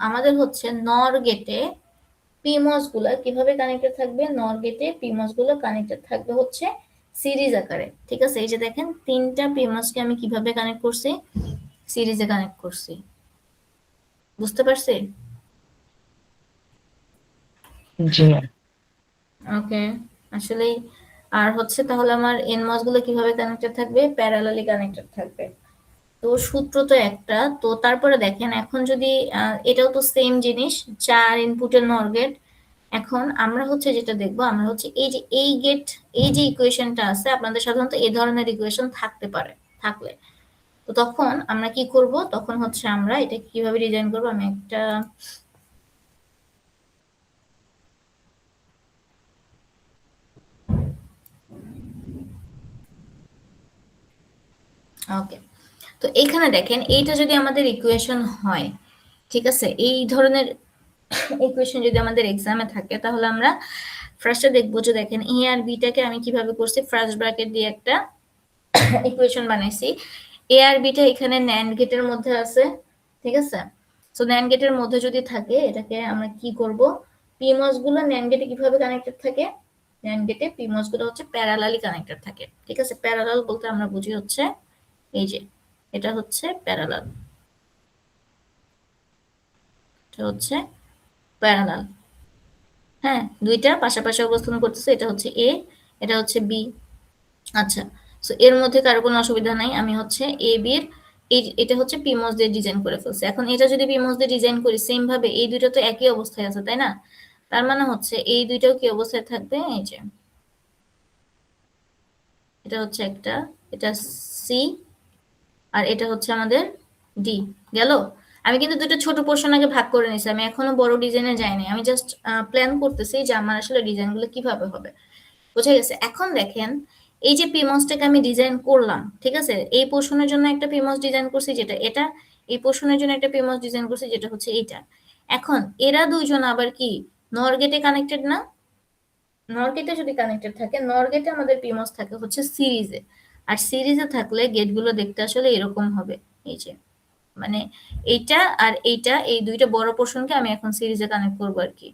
আমাদের হচ্ছে নর গেটে পিমস গুলা কিভাবে কানেক্টেড থাকবে? নর গেটে পিমস গুলো কানেক্টেড থাকবে হচ্ছে সিরিজ আকারে, ঠিক আছে? এই যে দেখেন 3টা পিমস কে আমি কিভাবে কানেক্ট করছি? সিরিজে কানেক্ট করছি, বুঝতে পারছি? জি ম্যাম। ওকে, আসলেই। আর হচ্ছে তাহলে আমার এনমস গুলো কিভাবে কানেক্টেড থাকবে? প্যারালালি কানেক্টেড থাকবে। তো সূত্র তো একটা। তো তারপরে দেখেন এখন যদি এটাও তো সেম জিনিস, 4 ইনপুটের নর গেট। এখন আমরা হচ্ছে যেটা দেখবো, আমরা হচ্ছে এই যে এই গেট, এই যে ইকুয়েশনটা আছে, আপনাদের সাধারণত এই ধরনের ইকুয়েশন থাকতে পারে, থাকলে তো তখন আমরা কি করব, তখন হচ্ছে আমরা এটা কিভাবে ডিজাইন করব, আমি একটা ওকে। তো এইখানে দেখেন এইটা যদি আমাদের ইকুয়েশন হয়, ঠিক আছে, এই ধরনের ইকুয়েশন যদি আমাদের এক্সামে থাকে, তাহলে আমরা ফার্স্টে দেখবো যে দেখেন এ আর বিটাকে আমি কিভাবে করছি, ফার্স্ট ব্র্যাকেট দিয়ে একটা ইকুয়েশন বানাইছি। এ আর বিটা এখানে ন্যান্ড গেটের মধ্যে আছে, ঠিক আছে। সো ন্যান্ড গেটের মধ্যে যদি থাকে, এটাকে আমরা কি করব, পিমস গুলো ন্যান্ড গেটে কিভাবে কানেক্টেড থাকে, ন্যান্ড গেটে পিমস গুলো হচ্ছে প্যারালালি কানেক্টেড থাকে, ঠিক আছে। প্যারালাল বলতে আমরা বুঝি হচ্ছে এই যে এটা হচ্ছে প্যারালাল, এটা হচ্ছে প্যারালাল। হ্যাঁ, দুইটা পাশাপাশি অবস্থান করতেছে, এটা হচ্ছে এ, এটা হচ্ছে বি। আচ্ছা, সো এর মধ্যে কারো কোনো অসুবিধা নাই, আমি হচ্ছে এ বি এর এটা হচ্ছে পিমস দিয়ে ডিজাইন করে ফেলছি। এখন এটা যদি পিমস দিয়ে ডিজাইন করি, সেম ভাবে এই দুইটা তো একই অবস্থায় আছে, তাই না? তার মানে হচ্ছে এই দুইটাও কি অবস্থায় থাকবে, এই যে এটা হচ্ছে একটা, এটা সি, আর এটা হচ্ছে আমাদের ডি। গেল? আমি কিন্তু দুটো ছোট পোর্শন আগে ভাগ করে নিছি, আমি এখনো বড় ডিজাইনে যাইনি, আমি জাস্ট প্ল্যান করতেছি যে আমার আসলে ডিজাইনগুলো কিভাবে হবে। বুঝা গেছে? এখন দেখেন এই যে পিমসটাকে আমি ডিজাইন করলাম, ঠিক আছে, এই পোর্শনের জন্য একটা পিমস ডিজাইন করছি যেটা এটা, এই পোর্শনের জন্য একটা পিমস ডিজাইন করছি যেটা হচ্ছে এইটা। এখন এরা দুইজন আবার কি নর গেটে কানেক্টেড না? নর গেটে যদি কানেক্টেড থাকে, নর গেটে আমাদের পিমস থাকে হচ্ছে সিরিজে, আর সিরিজে থাকলে গেটগুলো দেখতে আসলে এরকম হবে, এই যে মানে এইটা আর এইটা, এই দুইটা বড় পোর্শনকে আমি এখন সিরিজে কানেক্ট করবো আর কি।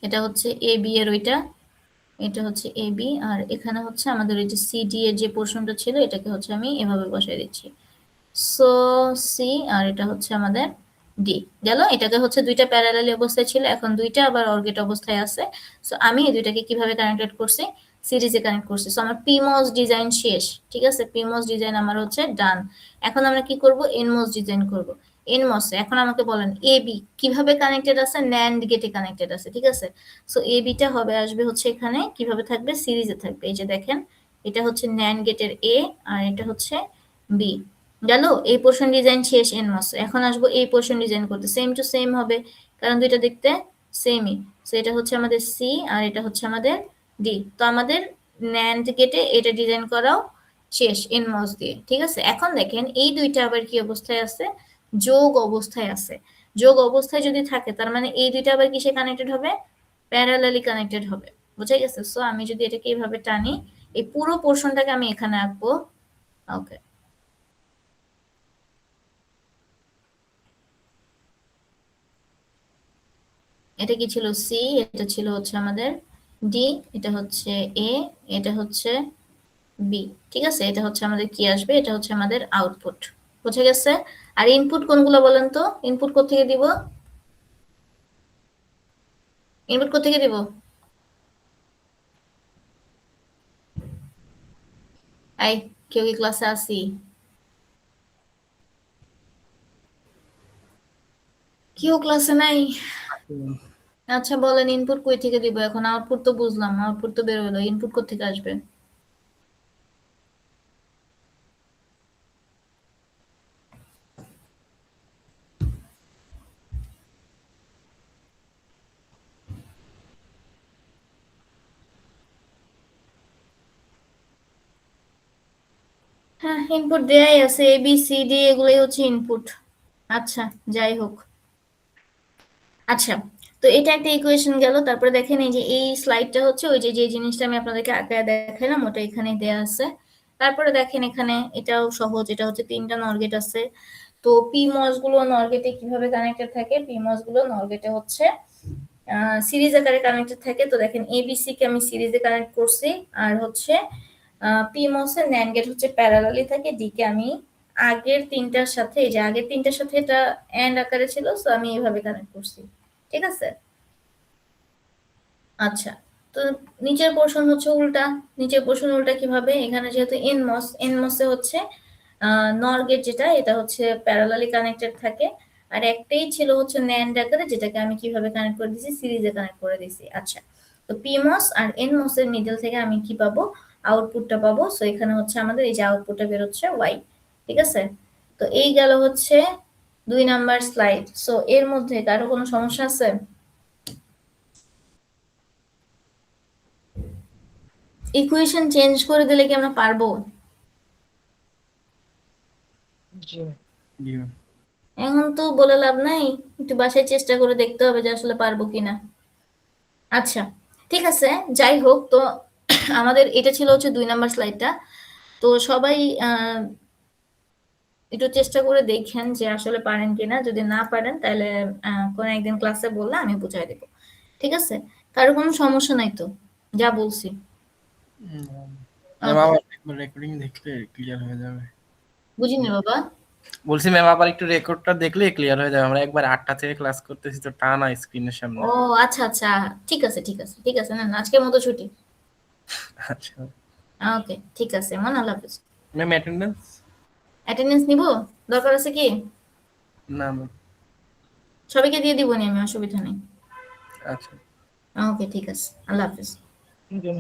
এটা হচ্ছে এ বি এর ওইটা, এটা হচ্ছে এ বি, আর এখানে হচ্ছে আমাদের ওই যে সি ডি এর যে পোর্শনটা ছিল, এটাকে হচ্ছে আমি এভাবে বসাই দিচ্ছি। সো সি, আর এটা হচ্ছে আমাদের ডি। গেল? এটাকে হচ্ছে দুইটা প্যারালালি অবস্থায় ছিল, এখন দুইটা আবার অর্গেট অবস্থায় আছে। সো আমি এই দুইটাকে কিভাবে কানেক্টেড করছি, সিরিজে কানেক্ট করছি। সো আমার পিমস ডিজাইন শেষ, ঠিক আছে, পিমস ডিজাইন আমার হচ্ছে ডান। এখন আমরা কি করব, এনমস ডিজাইন করব। এনমস এখন আমাকে বলেন এ বি কিভাবে কানেক্টেড আছে, ন্যান্ড গেটে কানেক্টেড আছে, ঠিক আছে। সো এ বিটা হবে, আসবে হচ্ছে এখানে কিভাবে থাকবে, সিরিজে থাকবে। এই যে দেখেন এটা হচ্ছে ন্যান্ড গেটের এ, আর এটা হচ্ছে বি। গেল? এই পোর্শন ডিজাইন শেষ এনমস। এখন আসবো এই পোর্শন ডিজাইন করতে, সেম টু সেম হবে কারণ দুইটা দেখতে সেমই। সো এটা হচ্ছে আমাদের সি, আর এটা হচ্ছে আমাদের ডি। তো আমাদের ন্যান্ড গেটে এটা ডিজাইন করাও শেষ এনমস দিয়ে, ঠিক আছে। এখন দেখেন এই দুইটা আবার কি অবস্থায় আছে, যোগ অবস্থায় আছে। যোগ অবস্থায় যদি থাকে, তার মানে এই দুইটা আবার কিসে কানেক্টেড হবে, প্যারালালি কানেক্টেড হবে। বুঝা গেছে? সো আমি যদি এটাকে এইভাবে টানি, এই পুরো পোর্শনটাকে আমি এখানে আঁকবো। ওকে, এটা কি ছিল, সি, এটা ছিল হচ্ছে আমাদের ডি, এটা হচ্ছে এ, এটা হচ্ছে বি, ঠিক আছে। এটা হচ্ছে আমাদের কি আসবে, এটা হচ্ছে আমাদের আউটপুট। বুঝে গেছে? আর ইনপুট কোনগুলো বলেন তো, ইনপুট কোত্থেকে দিব, ইনপুট কোত্থেকে দিব? এই কেউ কি ক্লাসে আসি? কেউ ক্লাসে নাই? আচ্ছা বলেন ইনপুট কই থেকে দিব, এখন আউটপুট তো বুঝলাম, আউটপুট তো বের হলো, ইনপুট কোত্থেকে আসবে? হ্যাঁ, ইনপুট দেয়াই আছে, এ বি সি ডি এগুলোই হচ্ছে ইনপুট। আচ্ছা, যাই হোক। আচ্ছা, তো এটা একটা ইকুয়েশন গেল। তারপরে দেখেন এই যে এই স্লাইডটা হচ্ছে ওই যে যে জিনিসটা আমি আপনাদেরকে আঁকায় দেখালাম, ওটা এখানে দেয়া আছে। তারপরে দেখেন এখানে এটাও সহজ, এটা হচ্ছে তিনটা নরগেট আছে। তো পি মস গুলো নরগেটে কিভাবে কানেক্টেড থাকে, পি মস গুলো নরগেটে হচ্ছে সিরিজ আকারে কানেক্টেড থাকে। তো দেখেন এবিসি কে আমি সিরিজে কানেক্ট করছি, আর হচ্ছে PMOS এর NAND গেট হচ্ছে প্যারালালি থাকে, D কে আমি আগের তিনটার সাথে, এই যে আগের তিনটার সাথে এটা এন্ড আকারে ছিল, সো আমি এইভাবে কানেক্ট করছি, ঠিক আছে। আচ্ছা, তো নিচের পোর্শন হচ্ছে উল্টা। নিচের পোর্শন উল্টা কিভাবে? এখানে যেহেতু এনমস এ হচ্ছে নর গেট, যেটা এটা হচ্ছে প্যারালালি কানেক্টেড থাকে, আর একটাই ছিল হচ্ছে ন্যান্ড আকারে, যেটাকে আমি কিভাবে কানেক্ট করে দিয়েছি, সিরিজে কানেক্ট করে দিয়েছি। আচ্ছা, তো পিমস আর এনমস এর মিডল থেকে আমি কি পাবো? আউটপুটটা পাবো। সো এখানে হচ্ছে আমাদের এই যে আউটপুটটা বেরোচ্ছে ওয়াই, ঠিক আছে। তো এই গেল হচ্ছে 2 নাম্বার স্লাইড। সো এর মধ্যে কারো কোনো সমস্যা আছে? ইকুয়েশন চেঞ্জ করে দিলে কি আমরা পারবো? জি জি ম্যাম। এখন তো বলে লাভ নাই, একটু বাসায় চেষ্টা করে দেখতে হবে যে আসলে পারবো কিনা। আচ্ছা, ঠিক আছে, যাই হোক। তো আমাদের এটা ছিল হচ্ছে 2 নাম্বার স্লাইডটা। তো সবাই একটু চেষ্টা করে দেখেন যে আসলে পারেন কিনা। যদি না পারেন তাহলে কোনো একদিন ক্লাসে বললে আমি বুঝাই দেবো, ঠিক আছে। কারো কোনো সমস্যা নাই তো যা বলছি? ম্যাম Okay, আবার একবার রেকর্ডিং দেখলে ক্লিয়ার হয়ে যাবে। বুঝিনি বাবা। বলছি ম্যাম আবার একটু রেকর্ডটা দেখলে ক্লিয়ার হয়ে যাবে। আমরা একবার 8টা থেকে ক্লাস করতেছি তো টানা স্ক্রিনের সামনে। ও আচ্ছা আচ্ছা, ঠিক আছে ঠিক আছে ঠিক আছে, না না, আজকের মতো ছুটি। আচ্ছা ওকে, ঠিক আছে, মন আল্লাহ হাফেজ। Ma'am attendance? অ্যাটেন্ডেন্স নিব? দরকার আছে কি? না ম্যাম। সবাইকে দিয়ে দিব নি আমি, অসুবিধা নেই। আচ্ছা ওকে, ঠিক আছে, আল্লাহ হাফেজ। জি